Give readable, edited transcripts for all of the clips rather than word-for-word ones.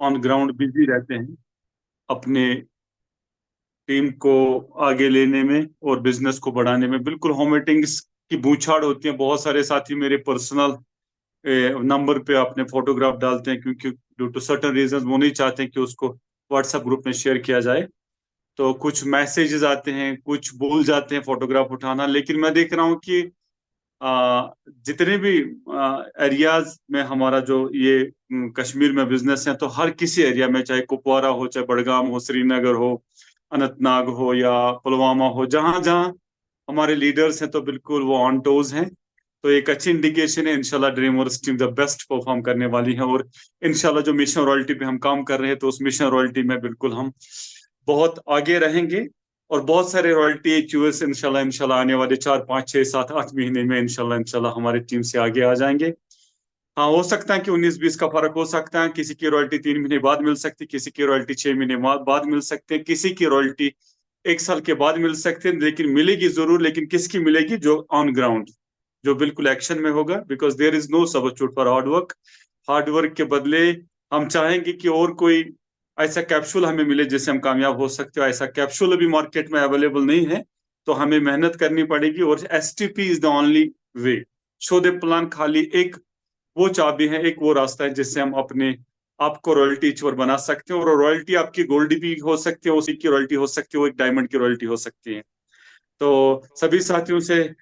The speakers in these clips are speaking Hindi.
ऑन ग्राउंड बिजी रहते हैं अपने टीम को आगे लेने में और बिजनेस को बढ़ाने में। बिल्कुल होम मीटिंग्स की बूछाड़ होती है। बहुत सारे साथी मेरे पर्सनल नंबर पे अपने फोटोग्राफ डालते हैं, क्योंकि ड्यू टू सर्टन रीजंस वो नहीं चाहते कि उसको व्हाट्सएप ग्रुप में शेयर किया जाए। तो कुछ मैसेजेस आते हैं, कुछ भूल जाते हैं फोटोग्राफ उठाना। लेकिन मैं देख रहा हूँ कि जितने भी एरियाज में हमारा जो ये कश्मीर में बिजनेस है, तो हर किसी एरिया में, चाहे कुपवारा हो, चाहे बड़गाम हो, श्रीनगर हो, अनंतनाग हो या पुलवामा हो, जहां जहां हमारे लीडर्स हैं तो बिल्कुल वो ऑन टोज हैं। तो एक अच्छी इंडिकेशन है। इंशाल्लाह DreamWorks team the best perform करने वाली है। और इंशाल्लाह जो मिशन रॉयल्टी पे हम काम कर रहे हैं, तो उस मिशन रॉयल्टी में बिल्कुल हम बहुत आगे रहेंगे। और बहुत सारे रॉयल्टी एचयूएस इंशाल्लाह इंशाल्लाह आने वाले 4 5 6 7 8 महीने में इंशाल्लाह इंशाल्लाह हमारी टीम से आगे आ जाएंगे। हाँ, हो सकता है कि 19 20 का फर्क हो सकता है। किसी की रॉयल्टी 3 महीने बाद मिल सकती है, किसी की रॉयल्टी 6 महीने बाद मिल सकते हैं, किसी की रॉयल्टी 1 साल के बाद मिल सकते हैं। लेकिन मिलेगी जरूर। लेकिन किसकी मिलेगी? जो ऑन ग्राउंड, जो बिल्कुल एक्शन में होगा। Because there is no substitute for hard work. Hard work के बदले हम चाहेंगे कि और कोई ऐसा कैप्सूल हमें मिले जिससे हम कामयाब हो सकते हो। ऐसा कैप्सूल अभी मार्केट में अवेलेबल नहीं है, तो हमें मेहनत करनी पड़ेगी। और STP is the only way. Show they plan खाली एक वो चाबी है, एक वो रास्ता है जिससे हम अपने आपको रॉयल्टी चोर बना सकते हैं। और रॉयल्टी आपकी गोल्ड भी हो सकती है, उसी की रॉयल्टी हो सकती है, वो एक डायमंड की रॉयल्टी हो सकती है। तो सभी साथियों से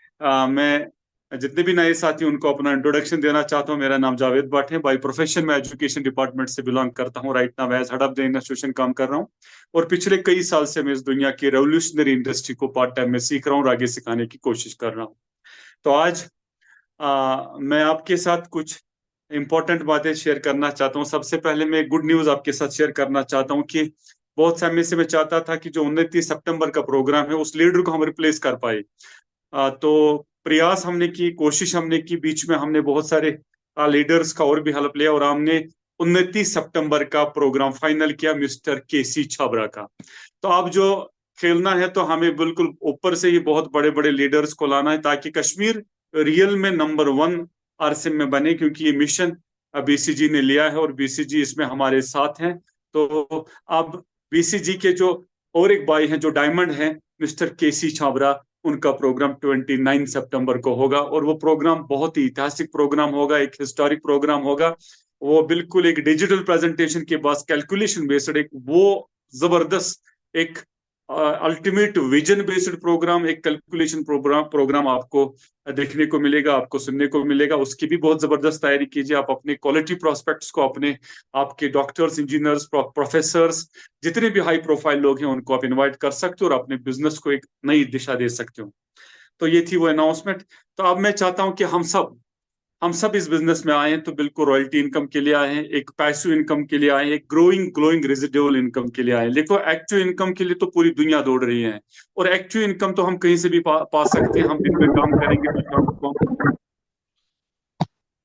मैं जितने भी नए साथी उनको अपना इंट्रोडक्शन देना चाहता हूँ। मेरा नाम जावेद भट्ट है। बाय प्रोफेशन मैं एजुकेशन डिपार्टमेंट से बिलोंग करता हूँ। Right now as head of the institution काम कर रहा हूँ। और पिछले कई साल से मैं इस दुनिया की रेवोल्यूशनरी इंडस्ट्री को पार्ट टाइम में सीख रहा हूँ और आगे सिखाने की कोशिश कर रहा हूँ। तो आज मैं आपके साथ कुछ इंपॉर्टेंट बातें शेयर करना चाहता हूँ। सबसे पहले मैं गुड न्यूज आपके साथ शेयर करना चाहता हूँ कि बहुत समय से मैं चाहता था कि जो 29 सितंबर का प्रोग्राम है, उस लीडर को हम रिप्लेस कर पाए। तो प्रयास हमने की, कोशिश हमने की। बीच में हमने बहुत सारे लीडर्स का और भी हेल्प लिया, और हमने 29 सितंबर का प्रोग्राम फाइनल किया मिस्टर केसी छाबरा का। तो अब जो खेलना है, तो हमें बिल्कुल ऊपर से ही बहुत बड़े बड़े लीडर्स को लाना है, ताकि कश्मीर रियल में नंबर 1 आरसीएम में बने। क्योंकि ये मिशन बीसीजी ने लिया है और बीसीजी इसमें हमारे साथ हैं। तो अब बीसीजी के जो और एक भाई हैं जो डायमंड हैं, मिस्टर केसी छाबरा, उनका प्रोग्राम 29 सितंबर को होगा। और वो प्रोग्राम बहुत ही ऐतिहासिक प्रोग्राम होगा, एक हिस्टोरिक प्रोग्राम होगा। वो बिल्कुल एक डिजिटल प्रेजेंटेशन के बाद कैलकुलेशन बेस्ड एक वो जबरदस्त एक अल्टीमेट विजन बेस्ड प्रोग्राम, एक कैलकुलेशन प्रोग्राम आपको देखने को मिलेगा, आपको सुनने को मिलेगा। उसकी भी बहुत जबरदस्त तैयारी कीजिए। आप अपने क्वालिटी प्रोस्पेक्ट्स को, अपने आपके डॉक्टर्स, इंजीनियर्स, प्रोफेसर्स, जितने भी हाई प्रोफाइल लोग हैं उनको आप इनवाइट कर सकते हो और अपने बिजनेस को एक नई दिशा दे सकते हो। तो ये थी वो अनाउंसमेंट। तो अब मैं चाहता हूं कि हम सब इस बिजनेस में आए हैं, तो बिल्कुल रॉयल्टी इनकम के लिए आए हैं, एक पैसिव इनकम के लिए आए हैं, एक ग्रोइंग ग्लोइंग रेजिडुअल इनकम के लिए आए हैं। देखो, एक्टिव इनकम के लिए तो पूरी दुनिया दौड़ रही है। और एक्टिव इनकम तो हम कहीं से भी पा सकते हैं। हम दिन में काम करेंगे तो शाम को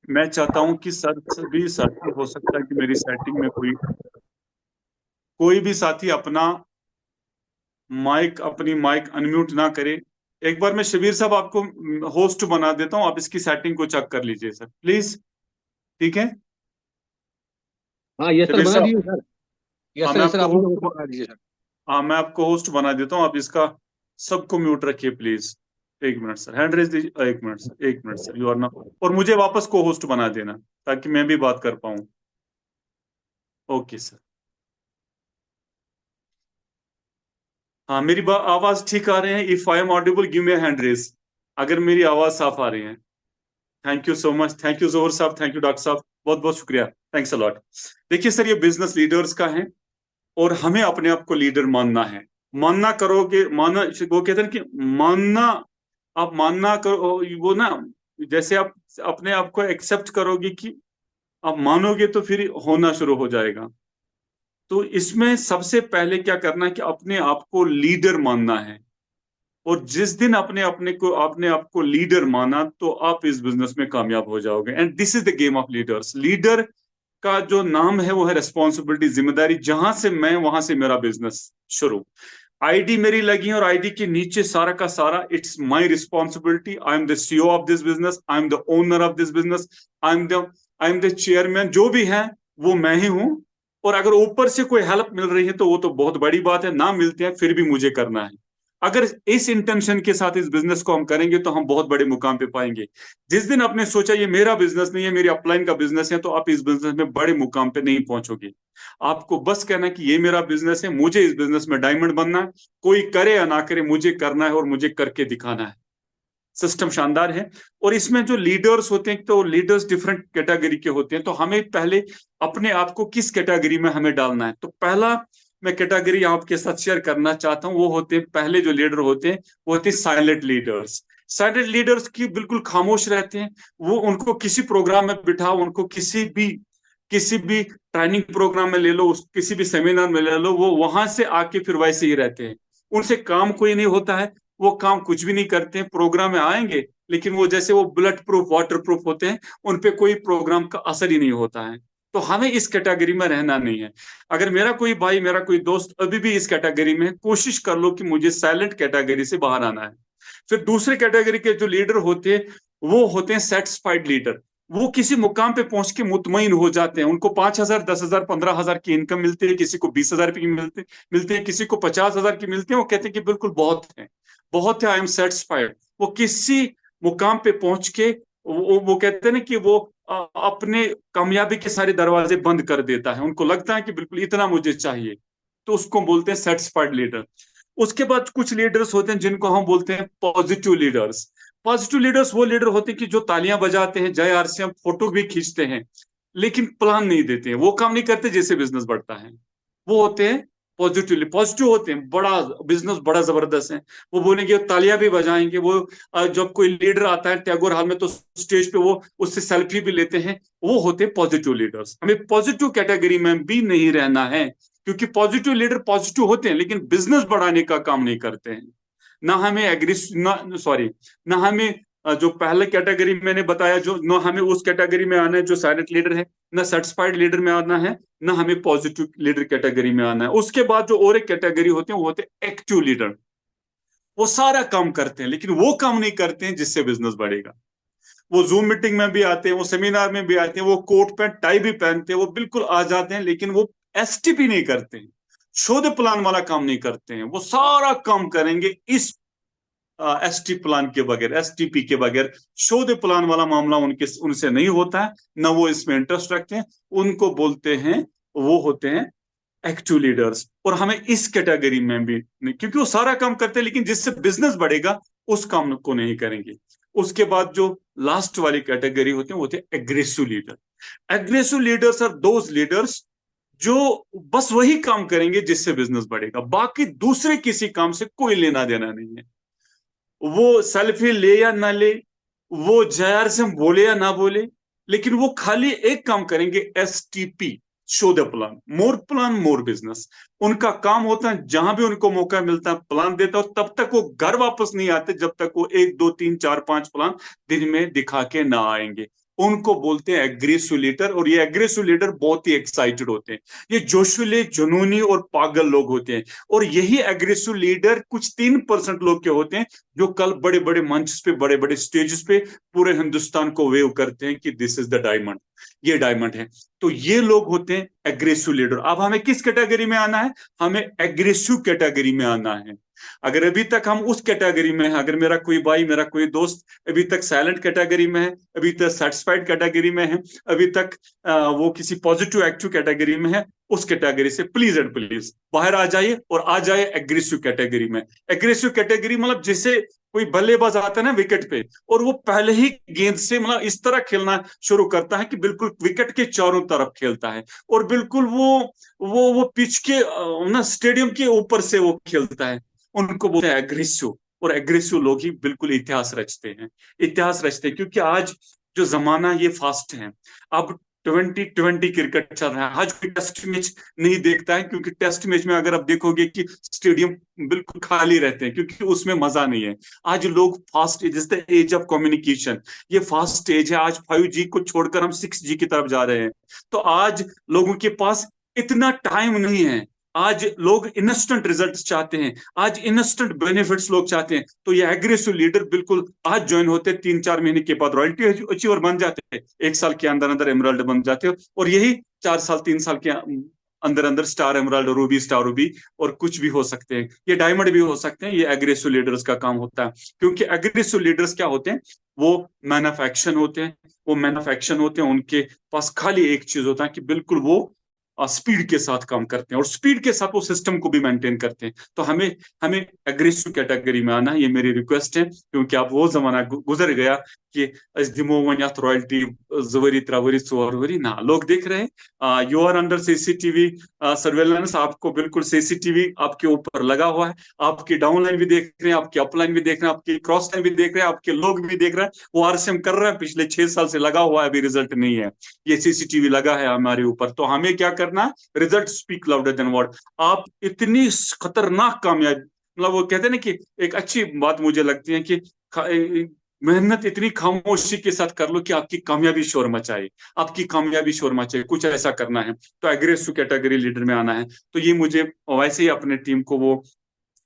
मैं चाहता हूं कि सर सभी साथी, हो सकता है कि मेरी सेटिंग में कोई भी साथी अपनी माइक अनम्यूट ना करे। एक बार मैं शबीर साहब आपको होस्ट बना देता हूं, आप इसकी सेटिंग को चेक कर लीजिए सर प्लीज। ठीक है हाँ यस सर, शबीर बना साहब? दीजिए सर। हाँ, यस सर, मैं यस सर, आपको आप मुझे होस्ट वो बना दीजिए सर। हाँ, मैं आपको होस्ट बना देता हूँ। आप इसका सबको म्यूट रखिए please. 1 minute sir, hand raise दीजिए। 1 minute sir, 1 minute sir, you are ना। और मुझे वापस को होस्ट बना देना, ताकि मैं भी बात कर पाऊँ। Okay sir. हाँ, मेरी आवाज ठीक आ रही है? If I am audible give me hand raise, अगर मेरी आवाज साफ आ रही है। Thank you so much. Thank you Johar साहब, थैंक यू डॉक्टर साहब, बहुत बहुत शुक्रिया। Thanks a lot. देखिए सर, ये बिजनेस लीडर्स का है और हमें अपने आप को लीडर मानना है। मानना करोगे, मानना, वो कहते हैं कि मानना, आप मानना करो वो ना, जैसे आप अपने आप को एक्सेप्ट करोगे कि आप मानोगे, तो फिर होना शुरू हो जाएगा। तो इसमें सबसे पहले क्या करना है कि अपने आप को लीडर मानना है। और जिस दिन अपने आप को लीडर माना, तो आप इस बिजनेस में कामयाब हो जाओगे। And this is the game of leaders. Leader का जो नाम है वो है रिस्पॉन्सिबिलिटी, जिम्मेदारी। जहां से मैं, वहां से मेरा बिजनेस शुरू। आईडी मेरी लगी है और आईडी के नीचे सारा का सारा it's my responsibility. I am the CEO of this business, I am the owner of this business, I am the chairman. जो भी है वो मैं ही हूं। और अगर ऊपर से कोई हेल्प मिल रही है तो वो तो बहुत बड़ी बात है, ना मिलते हैं फिर भी मुझे करना है। अगर इस इंटेंशन के साथ इस बिजनेस को हम करेंगे तो हम बहुत बड़े मुकाम पे पाएंगे। जिस दिन आपने सोचा ये मेरा बिजनेस नहीं है, मेरी अपलाइन का बिजनेस है, तो आप इस बिजनेस में बड़े मुकाम पे नहीं पहुंचोगे। आपको बस कहना है कि ये मेरा बिजनेस है, मुझे इस बिजनेस में डायमंड बनना है, कोई करे या ना करे मुझे करना है और मुझे करके दिखाना है। सिस्टम शानदार है। और इसमें जो लीडर्स होते हैं तो लीडर्स डिफरेंट कैटेगरी के होते हैं, तो हमें पहले अपने आप को किस कैटेगरी में हमें डालना है। तो पहला मैं कैटेगरी आपके साथ शेयर करना चाहता हूं, वो होते हैं, पहले जो लीडर होते हैं वो होते हैं साइलेंट लीडर्स। साइलेंट लीडर्स की बिल्कुल खामोश रहते हैं। वो उनको किसी प्रोग्राम में बिठाओ, उनको किसी भी ट्रेनिंग प्रोग्राम में ले लो, किसी भी सेमिनार में ले लो, वो वहां से आके फिर वैसे ही रहते हैं। उनसे काम कोई नहीं होता है, वो काम कुछ भी नहीं करते हैं, प्रोग्राम में आएंगे लेकिन वो जैसे वो बुलेट प्रूफ वाटर प्रूफ होते हैं, उन पे कोई प्रोग्राम का असर ही नहीं होता है। तो हमें इस कैटेगरी में रहना नहीं है। अगर मेरा कोई भाई, मेरा कोई दोस्त अभी भी इस कैटेगरी में है, कोशिश कर लो कि मुझे साइलेंट कैटेगरी से बाहर आना है। फिर दूसरे कैटेगरी के जो लीडर होते हैं वो होते हैं सेटिस्फाइड लीडर। वो किसी मुकाम पे पहुंच के मुतमईन हो जाते हैं, उनको 5,000, 10,000, 15,000 की इनकम मिलती है, किसी को 20,000 की मिलते हैं, किसी को 50,000 की मिलती है। वो कहते हैं कि बिल्कुल बहुत है, बहुत है, आई एम सेटिस्फाइड। वो किसी मुकाम पे पहुंच के वो कहते हैं ना कि वो अपने कामयाबी के सारे दरवाजे बंद कर देता है, उनको लगता है कि बिल्कुल इतना मुझे चाहिए। तो उसको बोलते हैं सेटिस्फाइड लीडर। उसके बाद कुछ लीडर्स होते हैं जिनको हम बोलते हैं पॉजिटिव लीडर्स। पॉजिटिव लीडर्स वो लीडर होते हैं कि जो तालियां बजाते हैं, जय आरसीएम, फोटो भी खींचते हैं, लेकिन प्लान नहीं देते हैं, वो काम नहीं करते जिससे बिजनेस बढ़ता है। वो होते हैं पॉजिटिवली पॉजिटिव होते हैं, बड़ा बिजनेस बड़ा जबरदस्त है। वो बोलेंगे, तालियां भी बजाएंगे वो। जब कोई लीडर आता है टैगोर हाल में तो स्टेज पे वो उससे सेल्फी भी लेते हैं। वो होते हैं पॉजिटिव लीडर्स। हमें पॉजिटिव कैटेगरी में भी नहीं रहना है, क्योंकि पॉजिटिव लीडर पॉजिटिव होते हैं लेकिन बिजनेस बढ़ाने का काम नहीं करते हैं। ना हमें एग्रीस ना सॉरी ना हमें जो पहले कैटेगरी मैंने बताया, जो ना हमें उस कैटेगरी में आना है जो साइलेंट लीडर है, ना सेटिस्फाइड लीडर में आना है, ना हमें पॉजिटिव लीडर कैटेगरी में आना है। उसके बाद जो और एक कैटेगरी होते हैं वो होते हैं एक्टिव लीडर। वो सारा काम करते हैं लेकिन वो काम नहीं करते हैं जिससे बिजनेस बढ़ेगा। वो जूम मीटिंग में भी आते हैं, वो सेमिनार में भी आते हैं, वो कोट पैंट टाई भी पहनते हैं, वो बिल्कुल आ जाते हैं, लेकिन वो एसटीपी नहीं करते हैं, शो द प्लान वाला काम नहीं करते हैं। वो सारा काम करेंगे इस एसटी प्लान के बगैर, एसटीपी के बगैर। शो द प्लान वाला मामला उनके उनसे नहीं होता है, ना वो इसमें इंटरेस्ट रखते हैं। उनको बोलते हैं, वो होते हैं एक्टिव लीडर्स। और हमें इस कैटेगरी में भी नहीं, क्योंकि वो सारा काम करते हैं लेकिन जिससे बिजनेस बढ़ेगा उस काम को नहीं करेंगे। उसके बाद जो लास्ट वाली कैटेगरी होते हैं वो होते हैं aggressive leader. Aggressive leaders are those leaders जो बस वही काम करेंगे जिससे बिजनेस बढ़ेगा, बाकी दूसरे किसी काम से कोई लेना देना नहीं है। वो सेल्फी ले या ना ले, वो जयार से बोले या ना बोले, लेकिन वो खाली एक काम करेंगे, STP, show the plan more business. उनका काम होता है जहां भी उनको मौका मिलता है प्लान देता हो, तब तक वो घर वापस नहीं आते जब तक वो 1, 2, 3, 4, 5 प्लान दिन में दिखा के ना आएंगे। उनको बोलते हैं एग्रेसिव लीडर। और ये एग्रेसिव लीडर बहुत ही एक्साइटेड होते हैं, ये जोशीले, जुनूनी और पागल लोग होते हैं। और यही एग्रेसिव लीडर कुछ 3% लोग के होते हैं जो कल बड़े बड़े मंच पे, बड़े बड़े स्टेजेस पे पूरे हिंदुस्तान को वेव करते हैं कि दिस इज द डायमंड, ये डायमंड है। तो ये लोग होते हैं एग्रेसिव लीडर। अब हमें किस कैटेगरी में आना है? हमें एग्रेसिव कैटेगरी में आना है। अगर अभी तक हम उस कैटेगरी में हैं, अगर मेरा कोई भाई, मेरा कोई दोस्त अभी तक साइलेंट कैटेगरी में है, अभी तक सेटिस्फाइड कैटेगरी में है, अभी तक वो किसी पॉजिटिव एक्टिव कैटेगरी में है, उस कैटेगरी से प्लीज एंड प्लीज बाहर आ जाइए और आ जाए एग्रेसिव कैटेगरी में। एग्रेसिव कैटेगरी मतलब जैसे कोई बल्लेबाज आता है ना विकेट पे, और वो पहले ही गेंद से मतलब इस तरह खेलना शुरू करता है कि बिल्कुल विकेट के चारों तरफ खेलता है, और बिल्कुल वो पिच के ना स्टेडियम के ऊपर से वो खेलता है। उनको बोलते हैं एग्रेसिव। और एग्रेसिव लोग ही बिल्कुल इतिहास रचते हैं, इतिहास रचते हैं, क्योंकि आज जो जमाना ये फास्ट है। अब 2020 क्रिकेट चल रहा है, आज कोई टेस्ट मैच नहीं देखता है, क्योंकि टेस्ट मैच में अगर आप देखोगे कि स्टेडियम बिल्कुल खाली रहते हैं, क्योंकि उसमें मजा नहीं है। आज लोग फास्ट, जैसे एज ऑफ कम्युनिकेशन, ये फास्ट एज है। आज 5G को छोड़कर हम 6G की तरफ जा रहे हैं। तो आज लोगों के पास इतना टाइम नहीं है। आज लोग इंस्टेंट रिजल्ट चाहते हैं, आज इंस्टेंट बेनिफिट्स लोग चाहते हैं। तो ये एग्रेसिव लीडर बिल्कुल आज ज्वाइन होते, 3-4 महीने के बाद रॉयल्टी अचीवर बन जाते हैं, 1 साल के अंदर अंदर एमराल्ड बन जाते हो, और यही 4 साल 3 साल के अंदर अंदर star emerald, Ruby, star Ruby और कुछ भी हो सकते हैं, ये डायमंड भी हो सकते हैं। ये एग्रेसिव लीडर्स का काम होता है, क्योंकि एग्रेसिव लीडर्स क्या होते हैं, वो मैन ऑफ एक्शन होते हैं। वो मैन ऑफ एक्शन होते हैं, उनके पास खाली एक चीज होता है कि बिल्कुल वो स्पीड के साथ काम करते हैं, और स्पीड के साथ वो सिस्टम को भी मेंटेन करते हैं। तो हमें हमें एग्रेसिव कैटेगरी में आना है, ये मेरी रिक्वेस्ट है, क्योंकि अब वो जमाना गुजर गया कि अस दिमो वन याथ रॉयल्टी 2 वरी 3 वरी 4 वरी ना। लोग देख रहे हैं, you are under CCTV surveillance, आपको बिल्कुल सीसीटीवी आपके ऊपर लगा हुआ है, आपकी डाउन लाइन भी देख रहे हैं, आपकी अपलाइन भी देख रहे हैं, आपकी क्रॉस लाइन भी देख रहे हैं, आपके लोग भी देख रहे हैं। वो आरसीएम कर रहे हैं, पिछले 6 साल से लगा हुआ है, अभी रिजल्ट नहीं है। ये सीसीटीवी लगा है हमारे ऊपर, तो हमें क्या करना है, result speak louder than word. आप इतनी खतरनाक कामयाबी, मतलब वो कहते हैं ना कि एक अच्छी बात मुझे लगती है कि मेहनत इतनी खामोशी के साथ कर लो कि आपकी कामयाबी शोर मचाए, आपकी कामयाबी शोर मचाए, कुछ ऐसा करना है। तो एग्रेसिव कैटेगरी लीडर में आना है। तो ये मुझे वैसे ही अपने टीम को वो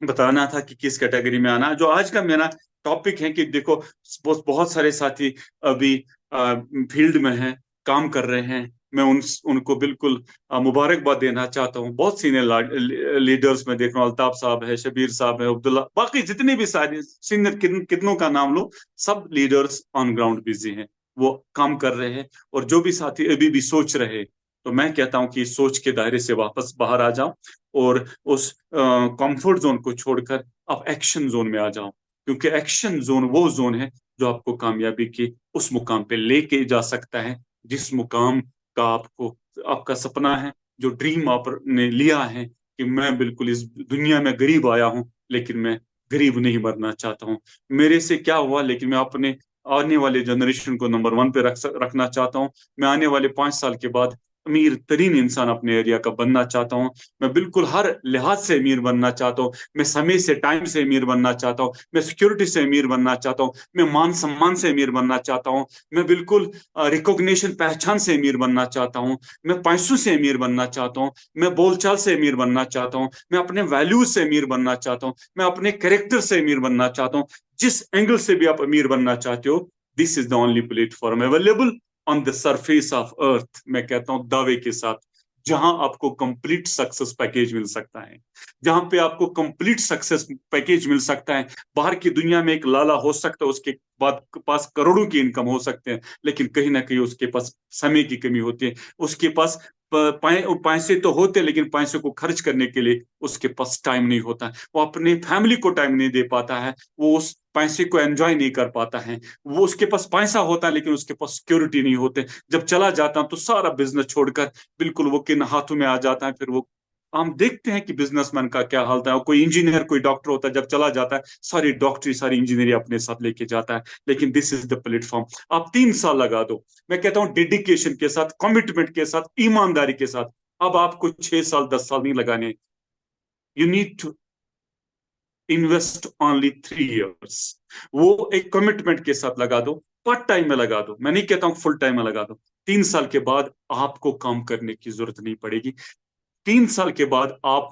बताना था कि किस कैटेगरी में आना है। जो आज का मेरा टॉपिक है कि देखो, बहुत सारे साथी अभी फील्ड में हैं, काम कर रहे हैं। मैं उनको बिल्कुल मुबारकबाद देना चाहता हूँ। बहुत सीनियर लीडर्स में देख रहा हूँ, अल्ताफ साहब है, शबीर साहब है, अब्दुल्ला, बाकी जितने भी सारे सीनियर, कितनों का नाम लो, सब लीडर्स ऑन ग्राउंड बिजी हैं, वो काम कर रहे हैं। और जो भी साथी अभी भी सोच रहे, तो मैं कहता हूँ कि इस सोच के दायरे से वापस बाहर आ जाओ, और उस कंफर्ट जोन को छोड़कर आप एक्शन जोन में आ जाओ, क्योंकि एक्शन जोन वो जोन है जो आपको कामयाबी के उस मुकाम पे लेके जा सकता है, जिस मुकाम का आपको, आपका सपना है, जो ड्रीम आपने लिया है कि मैं बिल्कुल इस दुनिया में गरीब आया हूं, लेकिन मैं गरीब नहीं मरना चाहता हूं। मेरे से क्या हुआ, लेकिन मैं अपने आने वाले जनरेशन को नंबर 1 पे रखना चाहता हूँ। मैं आने वाले 5 साल के बाद अमीर तरीन इंसान अपने एरिया का बनना चाहता हूँ। मैं बिल्कुल हर लिहाज से अमीर बनना चाहता हूँ। मैं समय से, टाइम से अमीर बनना चाहता हूँ। मैं सिक्योरिटी से अमीर बनना चाहता हूँ। मैं मान सम्मान से अमीर बनना चाहता हूँ। मैं बिल्कुल रिकॉग्निशन, पहचान से अमीर बनना चाहता हूँ। मैं पैसों से अमीर बनना चाहता हूँ। मैं बोलचाल से अमीर बनना चाहता हूँ। मैं अपने वैल्यूज से अमीर बनना चाहता हूँ। मैं अपने कैरेक्टर से अमीर बनना चाहता हूँ। जिस एंगल से भी आप अमीर बनना चाहते हो, this is the only platform available on the surface of earth. मैं कहता हूं दावे के साथ, जहां आपको कंप्लीट सक्सेस पैकेज मिल सकता है, जहां पे आपको कंप्लीट सक्सेस पैकेज मिल सकता है। बाहर की दुनिया में एक लाला हो सकता है, उसके बाद पास करोड़ों की इनकम हो सकते हैं, लेकिन कहीं ना कहीं उसके पास समय की कमी होती है। उसके पास पैसे तो होते, लेकिन पैसे को खर्च करने के लिए उसके पास टाइम नहीं होता है। वो अपने फैमिली को टाइम नहीं दे पाता है, वो उस पैसे को एंजॉय नहीं कर पाता है। वो, उसके पास पैसा होता है, लेकिन उसके पास सिक्योरिटी नहीं होते। जब चला जाता है तो सारा बिजनेस छोड़कर बिल्कुल वो किन हाथों में आ जाता है। फिर वो, हम देखते हैं कि बिजनेसमैन का क्या हाल था। कोई इंजीनियर, कोई डॉक्टर होता है, जब चला जाता है सारी डॉक्टरी, सारी इंजीनियरिंग अपने साथ लेके जाता है। लेकिन दिस इज द प्लेटफॉर्म। आप 3 साल लगा दो, मैं कहता हूं डेडिकेशन के साथ, कमिटमेंट के साथ, ईमानदारी के साथ। अब आपको 6 साल 10 साल नहीं लगाने। You need to invest only 3 years. वो एक कमिटमेंट के साथ लगा दो, पार्ट टाइम में लगा दो, मैं नहीं कहता हूं फुल टाइम में लगा दो। 3 साल के बाद आपको काम करने की जरूरत नहीं पड़ेगी। 3 साल के बाद आप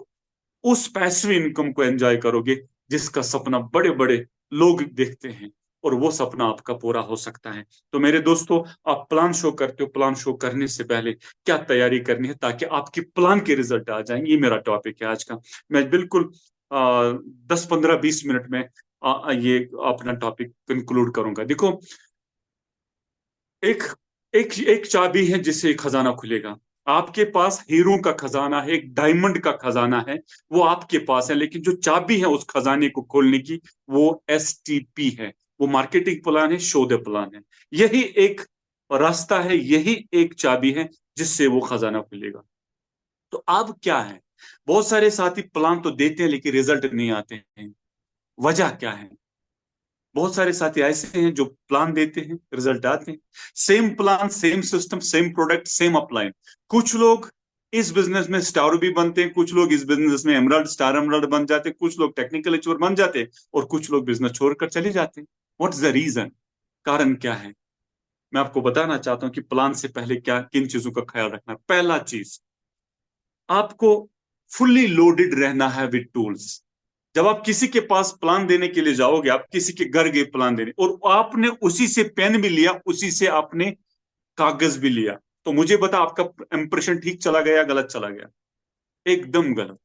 उस पैसिव इनकम को एंजॉय करोगे, जिसका सपना बड़े बड़े लोग देखते हैं, और वो सपना आपका पूरा हो सकता है। तो मेरे दोस्तों, आप प्लान शो करते हो, प्लान शो करने से पहले क्या तैयारी करनी है ताकि आपकी प्लान के रिजल्ट आ जाएंगे, ये मेरा टॉपिक है आज का। मैं बिल्कुल 10 15 20 मिनट में ये अपना टॉपिक कंक्लूड करूंगा। देखो, एक एक एक चाबी है जिससे एक खजाना खुलेगा। आपके पास हीरो का खजाना है, एक डायमंड का खजाना है, वो आपके पास है। लेकिन जो चाबी है उस खजाने को खोलने की, वो एसटीपी है, वो मार्केटिंग प्लान है, शो द प्लान है। यही एक रास्ता है, यही एक चाबी है जिससे वो खजाना खुलेगा। तो अब क्या है, बहुत सारे साथी प्लान तो देते हैं लेकिन रिजल्ट नहीं आते हैं। वजह क्या है? बहुत सारे साथी ऐसे हैं जो प्लान देते हैं, रिजल्ट आते हैं। Same plan, same system, same product, same upline. कुछ लोग इस बिजनेस में स्टार भी बनते हैं, कुछ लोग इस बिजनेस में एमराल्ड, स्टार एमराल्ड बन जाते हैं, कुछ लोग टेक्निकल एचीवर बन जाते हैं, और कुछ लोग बिजनेस छोड़कर चले जाते हैं। What's the reason? कारण क्या है? मैं आपको बताना चाहता हूँ कि प्लान से पहले क्या, किन चीजों का ख्याल रखना है। पहला चीज, आपको फुल्ली लोडेड रहना है विद टूल्स। जब आप किसी के पास प्लान देने के लिए जाओगे, आप किसी के घर गए प्लान देने, और आपने उसी से पेन भी लिया, उसी से आपने कागज भी लिया, तो मुझे बता, आपका इंप्रेशन ठीक चला गया, गलत चला गया? एकदम गलत।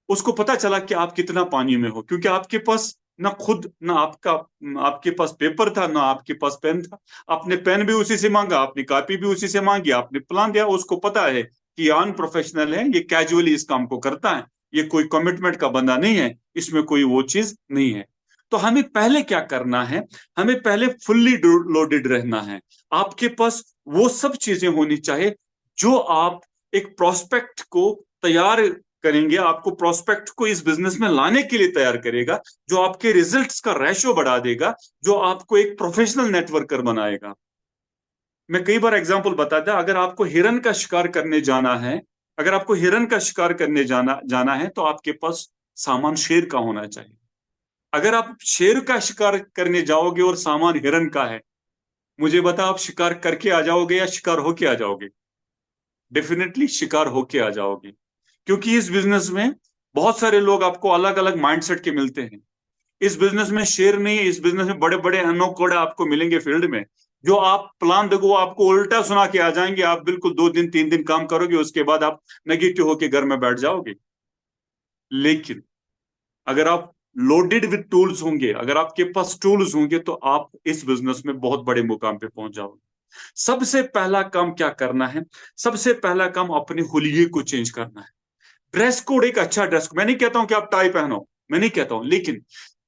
उसको पता चला कि आप कितना पानी में हो, क्योंकि आपके पास ना खुद ना आपका आपके पास पेपर था ना आपके पास पेन था। आपने पेन भी उसी से मांगा, आपने कॉपी भी उसी से मांगी, आपने प्लान दिया। उसको पता है कि ये अनप्रोफेशनल है, ये कैजुअली इस काम को करता है, ये कोई कमिटमेंट का बंदा नहीं है, इसमें कोई वो चीज नहीं है। तो हमें पहले क्या करना है, हमें पहले फुल्ली लोडेड रहना है। आपके पास वो सब चीजें होनी चाहिए जो आप एक प्रोस्पेक्ट को तैयार करेंगे, आपको प्रोस्पेक्ट को इस बिजनेस में लाने के लिए तैयार करेगा, जो आपके रिजल्ट्स का रेशो बढ़ा देगा, जो आपको एक प्रोफेशनल नेटवर्कर बनाएगा। मैं कई बार एग्जांपल बताता, अगर आपको हिरन का शिकार करने जाना है, अगर आपको हिरन का शिकार करने जाना जाना है तो आपके पास सामान शेर का होना चाहिए। अगर आप शेर का शिकार करने जाओगे और सामान हिरन का है, मुझे बता आप शिकार करके आ जाओगे या शिकार होके आ जाओगे? डेफिनेटली शिकार होके आ जाओगे। क्योंकि इस बिजनेस में बहुत सारे लोग आपको अलग अलग माइंडसेट के मिलते हैं। इस बिजनेस में शेर नहीं है, इस बिजनेस में बड़े बड़े अनोकोड़े आपको मिलेंगे फील्ड में, जो आप प्लान देखो आपको उल्टा सुना के आ जाएंगे। आप बिल्कुल 2 दिन 3 दिन काम करोगे, उसके बाद आप नेगेटिव होके घर में बैठ जाओगे। लेकिन अगर आप लोडेड विद टूल्स होंगे, अगर आपके पास टूल्स होंगे, तो आप इस बिजनेस में बहुत बड़े मुकाम पे पहुंच जाओगे। सबसे पहला काम क्या करना है? सबसे पहला काम अपने हुलिये को चेंज करना है। ड्रेस कोड एक अच्छा ड्रेस, मैं नहीं कहता हूं कि आप टाई पहनो, मैं नहीं कहता हूं, लेकिन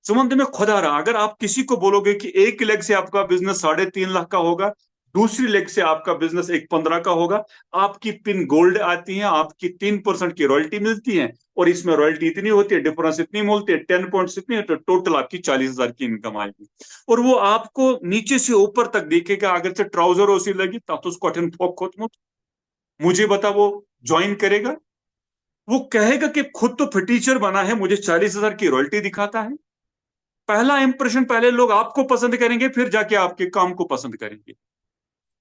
सुमंत में खुदा रहा, अगर आप किसी को बोलोगे कि एक लेग से आपका बिजनेस 3.5 लाख का होगा, दूसरी लेग से आपका बिजनेस 1.15 का होगा, आपकी पिन गोल्ड आती है, आपकी 3% की रॉयल्टी मिलती है, और इसमें रॉयल्टी इतनी होती है, डिफरेंस इतनी मिलती है, 10 पॉइंट इतनी है, तो टोटल आपकी 40,000 की इनकम आएगी। और वो आपको नीचे से ऊपर तक देखेगा। अगर से ट्राउजर उसी लगी तब तो उसको अठन फोक खोत मुत, मुझे बता वो ज्वाइन करेगा? वो कहेगा कि खुद तो टीचर बना है, मुझे 40,000 की रॉयल्टी दिखाता है। पहला इंप्रेशन, पहले लोग आपको पसंद करेंगे, फिर जाके आपके काम को पसंद करेंगे।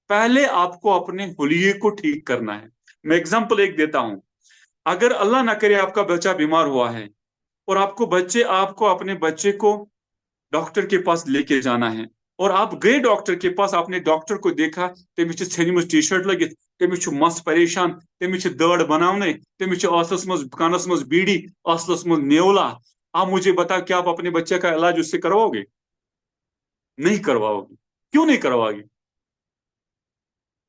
पहले आपको अपने हुलिये को ठीक करना है। मैं एग्जांपल एक देता हूं। अगर अल्लाह ना करे आपका बच्चा बीमार हुआ है, और आपको अपने बच्चे को डॉक्टर के पास लेके जाना है, और आप गए डॉक्टर के पास, आपने डॉक्टर को देखा, तमिस छेनिमस टी शर्ट लगित, तमिस मस परेशान, तमिस दड़ बनाने, तमिस आसस मज कानस मज बीड़ी, आसलस मज नेवला। आप मुझे बता, क्या आप अपने बच्चे का इलाज उससे करवाओगे? नहीं करवाओगे। क्यों नहीं करवाओगे?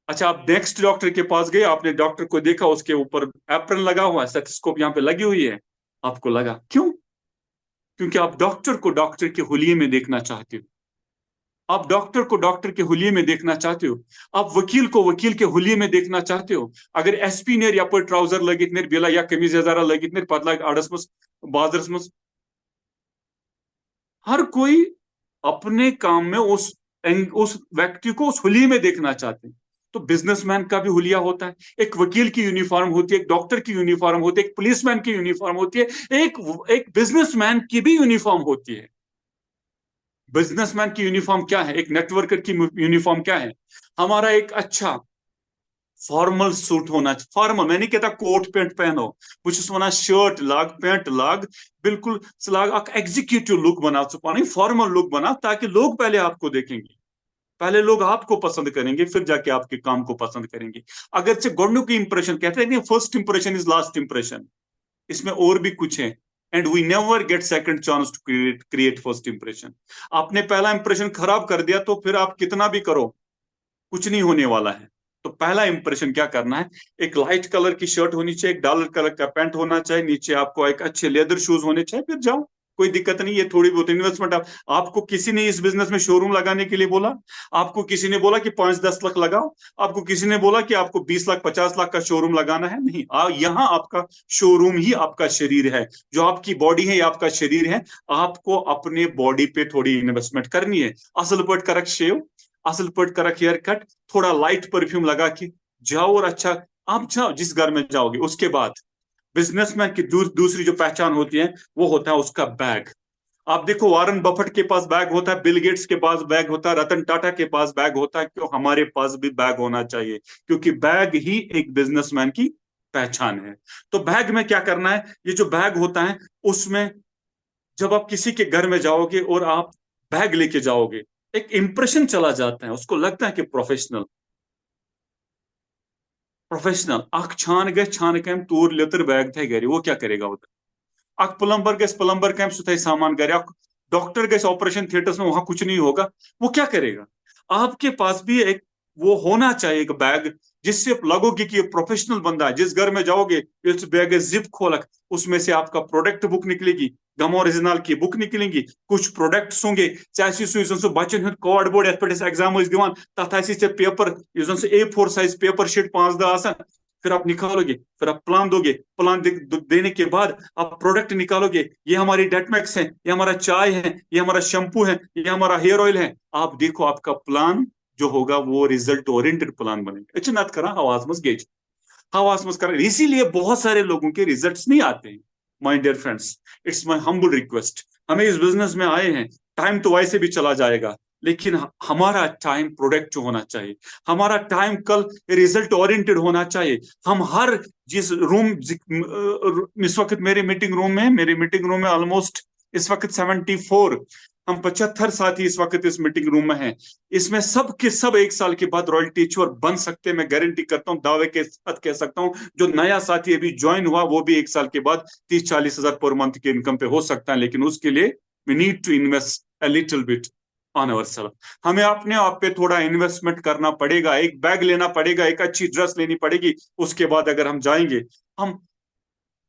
अच्छा, आप नेक्स्ट डॉक्टर के पास गए, आपने डॉक्टर को देखा, उसके ऊपर एप्रन लगा हुआ है, स्टेथोस्कोप यहाँ पे लगी हुई है, आपको लगा क्यों? क्योंकि आप डॉक्टर को डॉक्टर के हुलिये में देखना चाहते हो। आप डॉक्टर को डॉक्टर के हुलिये में देखना चाहते हो। आप वकील को वकील के हुलिये में देखना चाहते हो। अगर एसपी ने या ट्राउजर लगित नेर बेला या कमीज जरा लगित नेर पत लग आड़स मस बाजरस मस, हर कोई अपने काम में उस व्यक्ति को उस हुलिये में देखना चाहते हैं। तो बिजनेसमैन का भी हुलिया होता है, एक वकील की यूनिफॉर्म होती है, एक डॉक्टर की यूनिफॉर्म होती है, एक पुलिसमैन की यूनिफॉर्म होती है, एक बिजनेसमैन की भी यूनिफॉर्म होती है। बिजनेसमैन की यूनिफॉर्म क्या है, एक नेटवर्कर की यूनिफॉर्म क्या है? हमारा एक अच्छा फॉर्मल सूट होना चाहिए। फॉर्मल, मैं नहीं कहता कोट पैंट पहनो, कुछ वना शर्ट लाग, पैंट लाग, बिल्कुल लाग एग्जीक्यूटिव लुक बना, फॉर्मल लुक बना, ताकि लोग पहले आपको देखेंगे, पहले लोग आपको पसंद करेंगे, फिर जाके आपके काम को पसंद करेंगे। अगर से गोडनु की इंप्रेशन, कहते हैं first impression is last impression, इसमें और भी कुछ है। And we never get second chance to create first impression. आपने पहला इंप्रेशन खराब कर दिया तो फिर आप कितना भी करो, कुछ नहीं होने वाला है। तो पहला इंप्रेशन क्या करना है? एक लाइट कलर की शर्ट होनी चाहिए, एक डार्क कलर का पैंट होना चाहिए, नीचे आपको एक अच्छे लेदर शूज होने चाहिए, फिर जाओ, कोई दिक्कत नहीं है। थोड़ी बहुत इन्वेस्टमेंट आपको किसी ने इस बिजनेस में शोरूम लगाने के लिए बोला? आपको किसी ने बोला कि 5-10 लाख लगाओ? आपको किसी ने बोला कि आपको 20 लाख 50 लाख का शोरूम लगाना है? नहीं, यहाँ आपका शोरूम ही आपका शरीर है, जो आपकी बॉडी है, ये आपका शरीर है। आपको अपने बॉडी पे थोड़ी इन्वेस्टमेंट करनी है। असल पट करक शेव, असल पट करक हेयर कट, थोड़ा लाइट परफ्यूम लगा के जाओ, और अच्छा आप जाओ जिस घर में जाओगे। उसके बाद बिजनेसमैन की दूसरी जो पहचान होती है, वो होता है उसका बैग। आप देखो, वारन बफेट के पास बैग होता है, बिल गेट्स के पास बैग होता है, रतन टाटा के पास बैग होता है, क्यों हमारे पास भी बैग होना चाहिए? क्योंकि बैग ही एक बिजनेसमैन की पहचान है। तो बैग में क्या करना है? ये जो बैग होता है, उसमें जब आप किसी के घर में जाओगे और आप बैग लेके जाओगे, एक इंप्रेशन चला जाता है, उसको लगता है कि प्रोफेशनल। प्रोफेशनल अख छान गए छान कम तूर लित्र बैग थे घरे, वो क्या करेगा उधर? अख प्लम्बर गए प्लम्बर कम सुथ सामान घरे, अख डॉक्टर गए ऑपरेशन थिएटर्स में, वहां कुछ नहीं होगा, वो क्या करेगा? आपके पास भी एक वो होना चाहिए, एक बैग, जिससे आप लगोगे कि ये प्रोफेशनल बंदा है। जिस घर में जाओगे, इस बैग जिप खोलक, उसमें से आपका प्रोडक्ट बुक निकलेगी, गम ओरिजिनल की बुक निकलेंगी, कुछ प्रोडक्ट्स होंगे, चाहे सो बच्चन हूं कार्डबोर्ड ये पे एग्जाम दिवान, तथ paper A4 size paper sheet 5-10 फिर आप निकालोगे, फिर आप प्लान दोगे, प्लान देने के बाद आप प्रोडक्ट निकालोगे, ये हमारी डेटमैक्स है, ये हमारा चाय है, ये हमारा शैम्पू है, ये हमारा हेयर ऑयल है। आप देखो आपका प्लान जो होगा वो रिजल्ट ओरिएंटेड प्लान बनेगा। अच्छी बात करा हवास मस गेज, हवास मस करा, इसीलिए बहुत सारे लोगों के रिजल्ट्स नहीं आते हैं। My dear friends, it's my humble request, हमें इस बिजनेस में आए हैं, टाइम तो वैसे भी चला जाएगा, लेकिन हमारा टाइम प्रोडक्ट जो होना चाहिए, हमारा टाइम कल रिजल्ट ओरिएंटेड होना चाहिए। हम हर जिस रूम, इस वक्त मेरे मीटिंग रूम में ऑलमोस्ट इस वक्त 74, हम 75 साथी इस वक्त इस मीटिंग रूम में हैं। इसमें सब के सब 1 साल के बाद रॉयल टीचर बन सकते हैं, मैं गारंटी करता हूं, दावे के साथ कह सकता हूं। जो नया साथी अभी ज्वाइन हुआ वो भी 1 साल के बाद 30-40 हजार पर मंथ की इनकम पे हो सकता है, लेकिन उसके लिए we need to invest a little bit on our self. हमें अपने आप पे थोड़ा इन्वेस्टमेंट करना पड़ेगा, एक बैग लेना पड़ेगा, एक अच्छी ड्रेस लेनी पड़ेगी, उसके बाद अगर हम जाएंगे। हम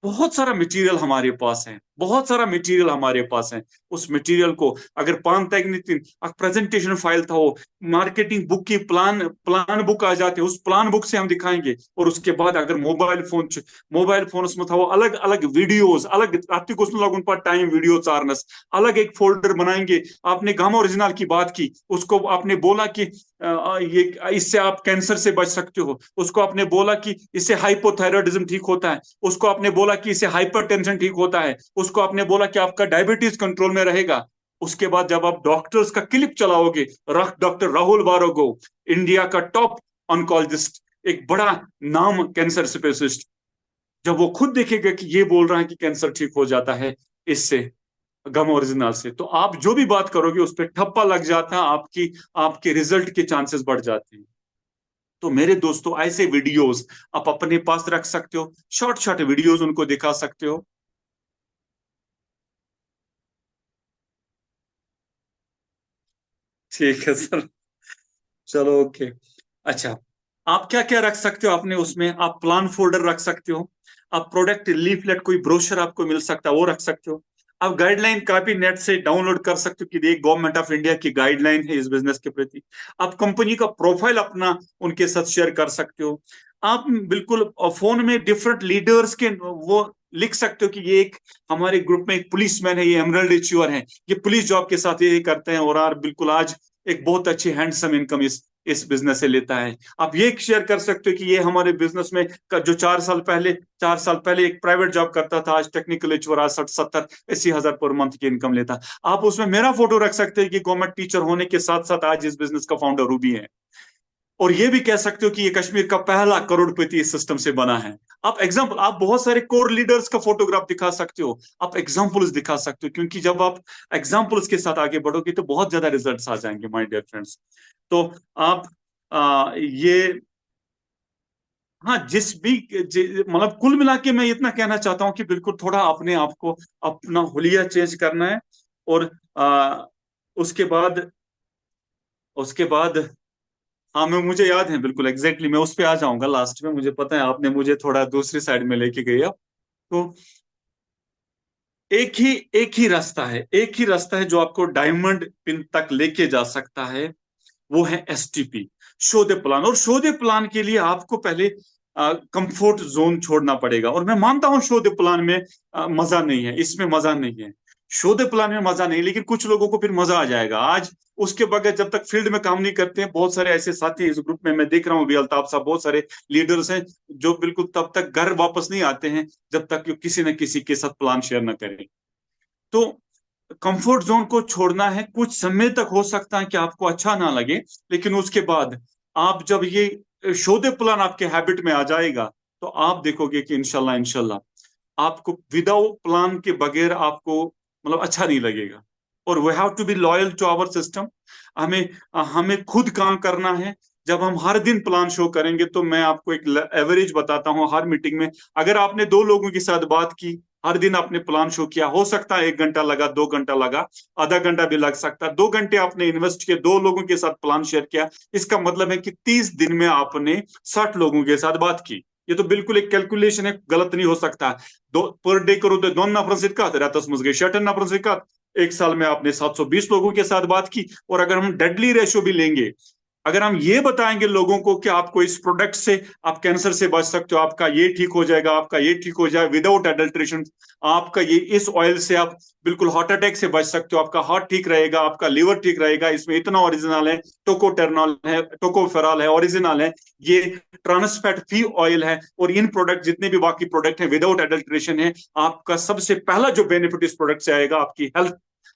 बहुत सारा मटेरियल हमारे पास है, बहुत सारा मटेरियल हमारे पास है। उस मटेरियल को अगर पान तक नहीं, प्रेजेंटेशन फाइल था वो, मार्केटिंग बुक की प्लान प्लान बुक आ जाते, उस प्लान बुक से हम दिखाएंगे। और उसके बाद अगर मोबाइल फोन उसमें था वो अलग अलग वीडियोस, अलग आपको कुछ लगन पर टाइम वीडियो चारनस, अलग एक फोल्डर बनाएंगे। आपने गामा ओरिजिनल की बात की, उसको आपने बोला कि ये इससे आप कैंसर से बच सकते हो, उसको आपने बोला कि इससे हाइपोथायरॉयडिज्म ठीक होता है, उसको आपने बोला कि इससे हाइपरटेंशन ठीक होता है, उसको आपने बोला कि आपका डायबिटीज कंट्रोल में रहेगा। उसके बाद जब आप डॉक्टर्स का क्लिप चलाओगे, डॉक्टर राहुल बारोगो, इंडिया का टॉप ऑन्कोलॉजिस्ट, एक बड़ा नाम कैंसर स्पेशलिस्ट, जब वो खुद देखेगा कि ये बोल रहा है कि कैंसर ठीक हो जाता है इससे, गम ओरिजिनल से, तो आप जो भी बात करोगे उस पर ठप्पा लग जाता है, आपकी आपके रिजल्ट के चांसेस बढ़ जाते हैं। तो मेरे दोस्तों, ऐसे वीडियोस आप अपने पास रख सकते हो, शॉर्ट शॉर्ट वीडियोस उनको दिखा सकते हो। ठीक है सर, चलो ओके। अच्छा, आप क्या क्या रख सकते हो आपने उसमें? आप प्लान फोल्डर रख सकते हो, आप प्रोडक्ट लीफलेट कोई ब्रोशर आपको मिल सकता है वो रख सकते हो, आप गाइडलाइन काफी नेट से डाउनलोड कर सकते हो कि ये गवर्नमेंट ऑफ इंडिया की गाइडलाइन है इस बिजनेस के प्रति। आप कंपनी का प्रोफाइल अपना उनके साथ शेयर कर सकते हो। आप बिल्कुल फोन में डिफरेंट लीडर्स के वो लिख सकते हो कि ये एक हमारे ग्रुप में एक पुलिसमैन है, ये एमरल्ड अचीवर है, ये पुलिस जॉब के साथ ये करते हैं, और बिल्कुल आज एक बहुत अच्छी हैंडसम इनकम इस बिजनेस से लेता है। आप ये शेयर कर सकते हो कि ये हमारे बिजनेस में जो 4 साल पहले एक प्राइवेट जॉब करता था, आज टेक्निकल एचवर, आज 60-70-80 हजार पर मंथ की इनकम लेता। आप उसमें मेरा फोटो रख सकते हैं कि गवर्नमेंट टीचर होने के साथ साथ आज इस बिजनेस का फाउंडर रूबी है। और ये भी कह सकते हो कि ये कश्मीर का पहला करोड़पति इस सिस्टम से बना है। आप बहुत सारे कोर लीडर्स का फोटोग्राफ दिखा सकते हो, आप एग्जांपल्स दिखा सकते हो, क्योंकि जब आप एग्जांपल्स के साथ आगे बढ़ोगे तो बहुत ज्यादा रिजल्ट्स आ जाएंगे माय डियर फ्रेंड्स। तो आप ये, हाँ, मतलब कुल मिला के मैं इतना कहना चाहता हूँ कि बिल्कुल थोड़ा अपने आप को, अपना हुलिया चेंज करना है। और उसके बाद उसके बाद हाँ, मुझे याद है बिल्कुल एग्जैक्टली, मैं उस पे आ जाऊंगा लास्ट में। मुझे पता है आपने मुझे थोड़ा दूसरी साइड में लेके गए अब। तो एक ही रास्ता है जो आपको डायमंड पिन तक लेके जा सकता है, वो है STP, शो दे प्लान। और शो दे प्लान के लिए आपको पहले कंफर्ट जोन छोड़ना पड़ेगा। और मैं मानता हूं शो दे प्लान में मजा नहीं है, इसमें मजा नहीं है, शो दे प्लान में मजा नहीं, लेकिन कुछ लोगों को फिर मजा आ जाएगा आज। उसके बगैर जब तक फील्ड में काम नहीं करते हैं, बहुत सारे ऐसे साथी इस ग्रुप में मैं देख रहा हूँ भी, अल्ताफ साहब, बहुत सारे लीडर्स हैं जो बिल्कुल तब तक घर वापस नहीं आते हैं जब तक कि किसी न किसी के साथ प्लान शेयर न करें। तो कंफर्ट जोन को छोड़ना है, कुछ समय तक हो सकता है कि आपको अच्छा ना लगे, लेकिन उसके बाद आप जब ये शोधे प्लान आपके हैबिट में आ जाएगा, तो आप देखोगे कि इंशाल्लाह इंशाल्लाह आपको विदाउट प्लान के बगैर आपको मतलब अच्छा नहीं लगेगा। और we have to be loyal to our system. हमें हमें खुद काम करना है। जब हम हर दिन प्लान शो करेंगे, तो मैं आपको एक एवरेज बताता हूँ हर मीटिंग में। अगर आपने 2 लोगों के साथ बात की, हर दिन आपने प्लान शो किया, हो सकता है 1 घंटा लगा, 2 घंटा लगा, आधा घंटा भी लग सकता है, 2 घंटे आपने इन्वेस्ट किए, 2 लोगों के साथ प्लान शेयर किया, इसका मतलब है कि 30 दिन में आपने 60 लोगों के साथ बात की। ये तो बिल्कुल एक कैलकुलेशन है, गलत नहीं हो सकता। दो पर डे करो तो दोन नफर से का रतस मुझे शटन नफर से का, एक साल में आपने 720 लोगों के साथ बात की। और अगर हम डेडली रेशो भी लेंगे, अगर हम ये बताएंगे लोगों को कि आपको इस प्रोडक्ट से आप कैंसर से बच सकते हो, आपका ये ठीक हो जाएगा, आपका ये ठीक हो जाए विदाउट एडल्ट्रेशन, आपका ये इस ऑयल से आप बिल्कुल हार्ट अटैक से बच सकते हो, आपका हार्ट ठीक रहेगा, आपका लिवर ठीक रहेगा, इसमें इतना ओरिजिनल है, टोकोटेरनॉल है, टोकोफेरॉल है, ओरिजिनल है, ये ट्रांसफैट फ्री ऑयल है, और इन प्रोडक्ट जितने भी बाकी प्रोडक्ट हैं विदाउट एडल्ट्रेशन है। आपका सबसे पहला जो बेनिफिट इस प्रोडक्ट से आएगा, आपकी हेल्थ,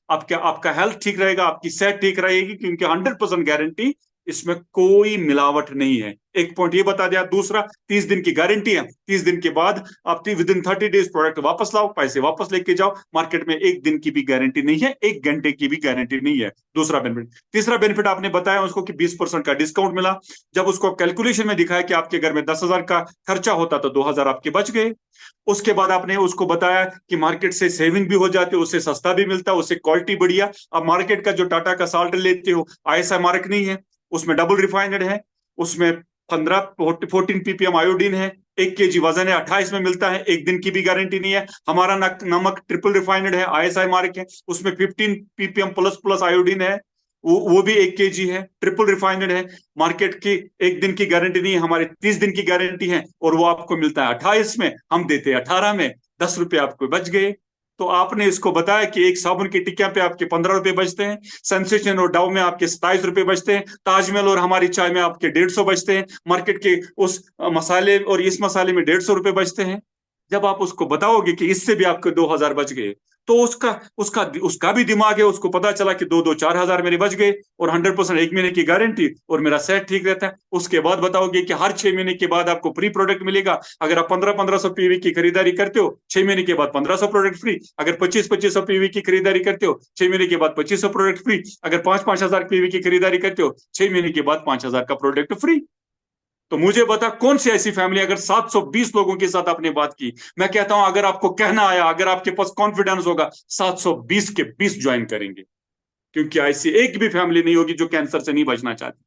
आपका आपका हेल्थ ठीक रहेगा, आपकी सेहत ठीक रहेगी, क्योंकि 100% गारंटी, इसमें कोई मिलावट नहीं है। एक पॉइंट ये बता दिया। दूसरा, 30 दिन की गारंटी है, 30 दिन के बाद आप विद इन 30 डेज प्रोडक्ट वापस लाओ, पैसे वापस लेके जाओ। मार्केट में 1 दिन की भी गारंटी नहीं है, 1 घंटे की भी गारंटी नहीं है। दूसरा बेनिफिट। तीसरा बेनिफिट आपने बताया उसको कि 20% का डिस्काउंट मिला। जब उसको कैलकुलेशन में दिखाया कि आपके घर में 10,000 का खर्चा होता तो 2,000 आपके बच गए। उसके बाद आपने उसको बताया कि मार्केट से सेविंग भी हो जाती है, उससे सस्ता भी मिलता है, उससे क्वालिटी बढ़िया। अब मार्केट का जो टाटा का साल्ट लेते हो, आईएसआई मार्क नहीं है, उसमें डबल रिफाइंड है, उसमें 14 ppm आयोडीन है, 1 kg वजन है, 28 में मिलता है, 1 दिन की भी गारंटी नहीं है। हमारा नमक ट्रिपल रिफाइंड है, आईएसआई मार्क है, उसमें 15 ppm प्लस प्लस आयोडीन है, वो भी 1 kg है, ट्रिपल रिफाइंड है। मार्केट की 1 दिन की गारंटी नहीं है, हमारे 30 दिन की गारंटी है, और वो आपको मिलता है 28 में, हम देते हैं 18 में, 10 रुपए आपको बच गए। तो आपने इसको बताया कि एक साबुन की टिक्किया पे आपके 15 रुपए बचते हैं, सेंसेशन और डाव में आपके 27 रुपए बचते हैं, ताजमहल और हमारी चाय में आपके 150 बचते हैं, मार्केट के उस मसाले और इस मसाले में 150 रुपए बचते हैं। जब आप उसको बताओगे कि इससे भी आपके 2,000 बच गए, तो उसका उसका उसका भी दिमाग है, उसको पता चला कि दो दो 4,000 मेरे बच गए, और 100% 1 महीने की गारंटी, और मेरा सेट ठीक रहता है। उसके बाद बताओगे कि हर 6 महीने के बाद आपको फ्री प्रोडक्ट मिलेगा। अगर आप 1500 पीवी की खरीदारी करते हो, 6 महीने के बाद 1500 प्रोडक्ट फ्री। अगर 2500 पीवी की खरीदारी करते हो, 6 महीने के बाद 2500 प्रोडक्ट फ्री। अगर 5,000 पीवी की खरीदारी करते हो, 6 महीने के बाद 5,000 का प्रोडक्ट फ्री। तो मुझे बता कौन सी ऐसी फैमिली, अगर 720 लोगों के साथ आपने बात की, मैं कहता हूं अगर आपको कहना आया, अगर आपके पास कॉन्फिडेंस होगा, 720 के 20 ज्वाइन करेंगे। क्योंकि ऐसी एक भी फैमिली नहीं होगी जो कैंसर से नहीं बचना चाहती।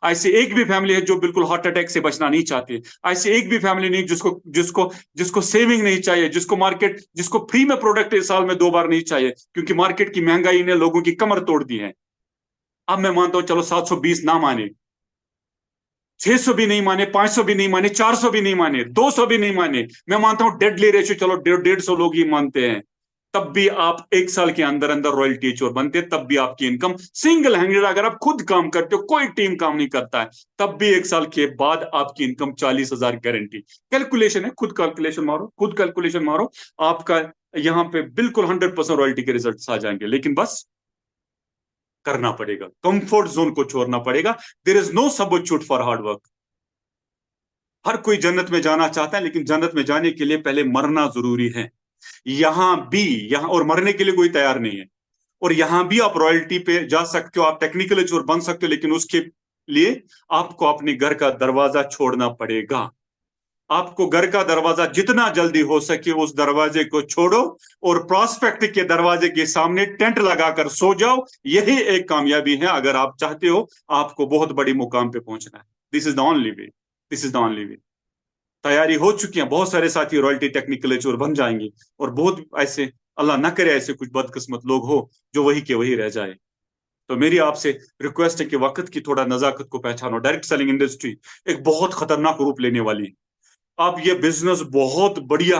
ऐसी एक भी फैमिली है जो बिल्कुल हार्ट अटैक से बचना नहीं चाहती। ऐसी एक भी फैमिली नहीं जिसको जिसको जिसको सेविंग नहीं चाहिए, जिसको फ्री में प्रोडक्ट इस साल में 2 बार नहीं चाहिए, क्योंकि मार्केट की महंगाई ने लोगों की कमर तोड़ दी है। अब मैं मानता हूं, चलो 720 ना माने, 600 भी नहीं माने, 500 भी नहीं माने, 400 भी नहीं माने, 200 भी नहीं माने, मैं मानता हूं डेडली रेशियो चलो 150 लोग ही मानते हैं, तब भी आप 1 साल के अंदर अंदर रॉयल्टी चोर बनते हैं। तब भी आपकी इनकम सिंगल हैंडेड, अगर आप खुद काम करते हो, कोई टीम काम नहीं करता है, तब भी 1 साल के बाद आपकी इनकम 40,000 गारंटी। कैलकुलेशन है, खुद कैलकुलेशन मारो, खुद कैलकुलेशन मारो, आपका यहां पे बिल्कुल 100% रॉयल्टी के रिजल्ट आ जाएंगे। लेकिन बस करना पड़ेगा, कंफर्ट जोन को छोड़ना पड़ेगा। There is no substitute for hard work. हर कोई जन्नत में जाना चाहता है, लेकिन जन्नत में जाने के लिए पहले मरना जरूरी है। यहां भी, यहां और मरने के लिए कोई तैयार नहीं है। और यहां भी आप रॉयल्टी पे जा सकते हो, आप टेक्निकल एचोर बन सकते हो, लेकिन उसके लिए आपको अपने घर का दरवाजा छोड़ना पड़ेगा। आपको घर का दरवाजा जितना जल्दी हो सके उस दरवाजे को छोड़ो, और प्रॉस्पेक्ट के दरवाजे के सामने टेंट लगाकर सो जाओ। यही एक कामयाबी है, अगर आप चाहते हो आपको बहुत बड़ी मुकाम पे पहुंचना है। This is the only way, this is the only way. तैयारी हो चुकी है, बहुत सारे साथी रॉयल्टी टेक्निकल एचोर बन जाएंगे, और बहुत ऐसे, अल्लाह ना करे ऐसे कुछ बदकिस्मत लोग हो जो वही के वही रह जाए। तो मेरी आपसे रिक्वेस्ट है कि वक्त की थोड़ा नजाकत को पहचानो। डायरेक्ट सेलिंग इंडस्ट्री एक बहुत खतरनाक रूप लेने वाली है। अब ये बिजनेस बहुत बढ़िया,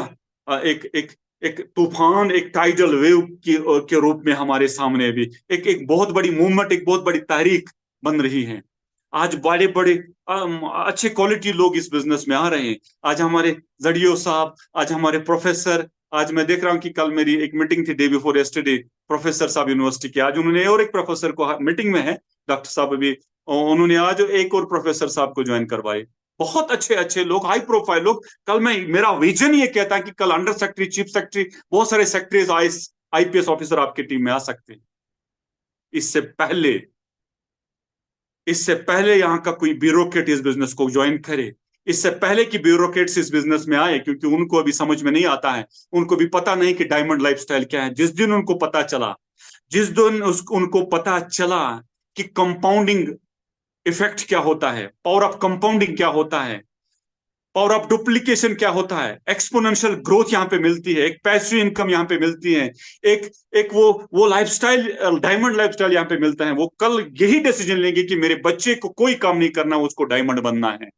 एक एक एक तूफान, एक टाइडल वेव के रूप में हमारे सामने भी एक एक बहुत बड़ी मूवमेंट, एक बहुत बड़ी तारीख बन रही है। आज बड़े बड़े अच्छे क्वालिटी लोग इस बिजनेस में आ रहे हैं। आज हमारे जड़ियो साहब, आज हमारे प्रोफेसर, आज मैं देख रहा हूँ कि कल मेरी एक मीटिंग थी डे बिफोर यस्टरडे, प्रोफेसर साहब यूनिवर्सिटी के, आज उन्होंने और एक प्रोफेसर को मीटिंग में है, डॉक्टर साहब भी, उन्होंने आज एक और प्रोफेसर साहब को ज्वाइन करवाए। बहुत अच्छे अच्छे लोग, हाई प्रोफाइल लोग। कल मैं, मेरा विजन ये कहता है कि कल अंडर सेक्रेटरी, चीफ सेक्रेटरी, बहुत सारे सेक्रेटरीज, आईपीएस ऑफिसर आपकी टीम में आ सकते हैं। इससे पहले इससे पहले यहाँ का कोई ब्यूरोक्रेट इस बिजनेस को ज्वाइन करे, इससे पहले कि ब्यूरोक्रेट्स इस बिजनेस में आए, क्योंकि उनको अभी समझ में नहीं आता है, उनको भी पता नहीं कि डायमंड लाइफस्टाइल क्या है। जिस दिन उनको पता चला, जिस दिन उनको पता चला कि कंपाउंडिंग इफेक्ट क्या होता है, पावर ऑफ कंपाउंडिंग क्या होता है, पावर ऑफ डुप्लीकेशन क्या होता है, एक्सपोनेंशियल ग्रोथ यहाँ पे मिलती है, एक पैसिव इनकम यहाँ पे मिलती है, एक एक वो लाइफस्टाइल, डायमंड लाइफस्टाइल यहाँ पे मिलता है, वो कल यही डिसीजन लेंगे कि मेरे बच्चे को कोई काम नहीं करना, उसको डायमंड बनना है।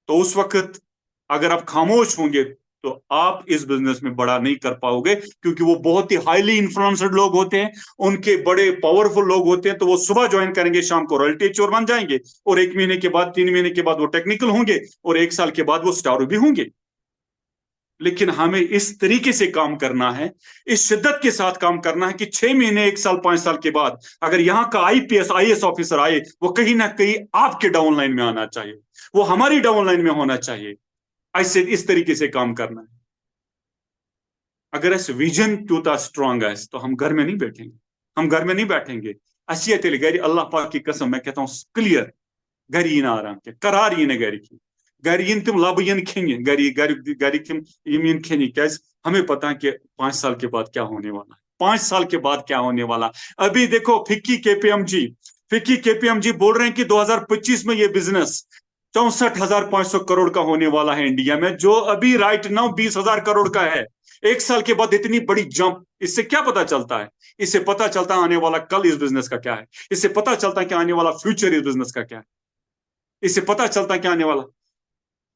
तो उस वक्त अगर आप खामोश होंगे तो आप इस बिजनेस में बड़ा नहीं कर पाओगे, क्योंकि वो बहुत ही हाईली इन्फ्लुएंसड लोग होते हैं, उनके बड़े पावरफुल लोग होते हैं, तो वो सुबह ज्वाइन करेंगे, शाम को रॉयल्टी चोर बन जाएंगे, और 1 महीने के बाद, 3 महीने के बाद वो टेक्निकल होंगे, और 1 साल के बाद वो स्टार भी होंगे। लेकिन हमें इस तरीके से काम करना है, इस शिद्दत के साथ काम करना है कि 6 महीने, 1 साल, 5 साल के बाद अगर यहाँ का आईपीएस आईएएस ऑफिसर आए, वो कहीं ना कहीं आपके डाउनलाइन में आना चाहिए, वो हमारी डाउनलाइन में होना चाहिए। ऐसे इस तरीके से काम करना है। अगर ऐसे विजन ट्यूता स्ट्रांग है तो हम घर में नहीं बैठेंगे, हम घर में नहीं बैठेंगे। असियत गरी अल्लाह पाक की कसम, मैं कहता हूँ क्लियर, घर यीन आराम के करार यीन घर की, घर यीन तुम लब यीन खेन घर घर घर तुम यीन खेन, क्या हमें पता है कि 5 साल के बाद क्या होने वाला है, 5 साल के बाद क्या होने वाला। अभी देखो फिक्की केपीएमजी बोल रहे हैं कि 2025 में ये बिजनेस 64,500 करोड़ का होने वाला है इंडिया में, जो अभी राइट नाउ 20,000 करोड़ का है। 1 साल के बाद इतनी बड़ी जंप, इससे क्या पता चलता है? इससे पता चलता है आने वाला कल इस बिजनेस का क्या है, इससे पता चलता है कि आने वाला फ्यूचर इस बिजनेस का क्या है, इससे पता चलता है कि आने वाला।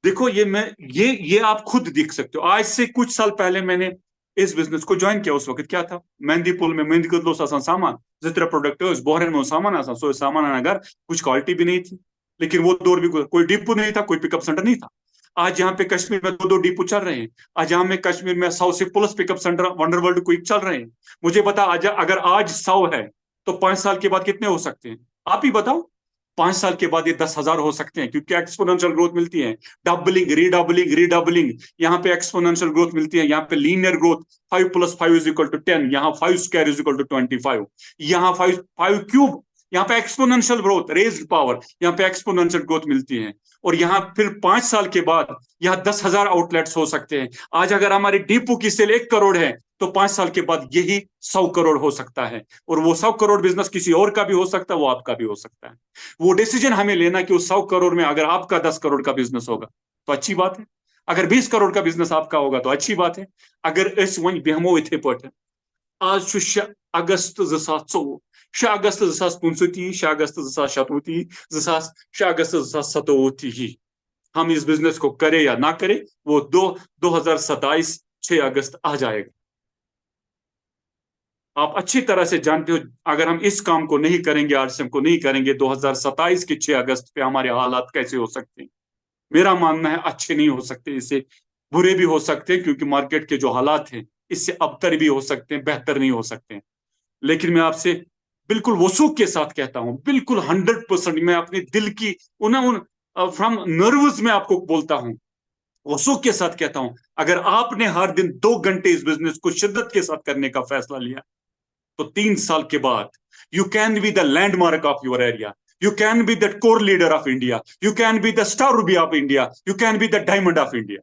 देखो ये मैं ये आप खुद देख सकते हो। आज से कुछ साल पहले मैंने इस बिजनेस को ज्वाइन किया, उस वक्त क्या था, मेहंदी पुल में मेहंदी कदलोस आसान सामान जितना प्रोडक्ट है, उस बोहरन में सामान आसान, सो सामान आना घर, कुछ क्वालिटी भी नहीं थी, लेकिन वो दौर भी कोई डिपो नहीं था, कोई पिकअप सेंटर नहीं था। आज यहाँ पे कश्मीर में दो दो डिपो चल रहे हैं। आज यहाँ में कश्मीर में 100 से plus pickup centre wonder world quick चल रहे हैं। मुझे बता, आज अगर आज 100 है तो 5 साल के बाद कितने हो सकते हैं? आप ही बताओ। 5 साल के बाद ये 10,000 हो सकते हैं, क्योंकि एक्सपोनेंशियल ग्रोथ मिलती है, डबलिंग रिडबलिंग रिडबलिंग, यहाँ पे एक्सपोनेंशियल ग्रोथ मिलती है, यहाँ पे लीनियर ग्रोथ, 5 + 5 = 10, यहाँ 5² = 25, यहाँ 5 क्यूब, यहाँ पे एक्सपोनेंशियल ग्रोथ, रेज्ड पावर, यहाँ पे एक्सपोनेंशियल ग्रोथ मिलती है। और यहाँ फिर 5 साल के बाद यहाँ 10,000 आउटलेट्स हो सकते हैं। आज अगर हमारे डीपू की सेल 1 करोड़ है, तो 5 साल के बाद यही 100 करोड़ हो सकता है, और वो 100 करोड़ बिजनेस किसी और का भी हो सकता है, वो आपका भी हो सकता है। वो डिसीजन हमें लेना कि उस 100 करोड़ में अगर आपका 10 करोड़ का बिजनेस होगा तो अच्छी बात है, अगर 20 करोड़ का बिजनेस आपका होगा तो अच्छी बात है। अगर इस वन बेहमो इथे पट आज 6 अगस्त 2024, 6 अगस्त 2025, 6 अगस्त 2027, 6 अगस्त 2027, हम इस बिजनेस को करें या ना करें, वो 2027 6 अगस्त आ जाएगा। आप अच्छी तरह से जानते हो, अगर हम इस काम को नहीं करेंगे, आरसीएम को नहीं करेंगे, 2027 के 6 अगस्त पे हमारे हालात कैसे हो सकते हैं? मेरा मानना है अच्छे नहीं हो सकते, इससे बुरे भी हो सकते हैं, क्योंकि मार्केट के जो हालात हैं इससे अबतर भी हो सकते हैं, बेहतर नहीं हो सकते हैं। लेकिन मैं आपसे बिल्कुल वसूख के साथ कहता हूं, बिल्कुल 100%, मैं अपने दिल की उन फ्रॉम नर्वस में आपको बोलता हूं, वसूख के साथ कहता हूं, अगर आपने हर दिन 2 घंटे इस बिजनेस को शिद्दत के साथ करने का फैसला लिया, तो 3 साल के बाद you can be the landmark of your area, you can be the core leader of India, you can be the star Ruby of India, you can be the diamond of India.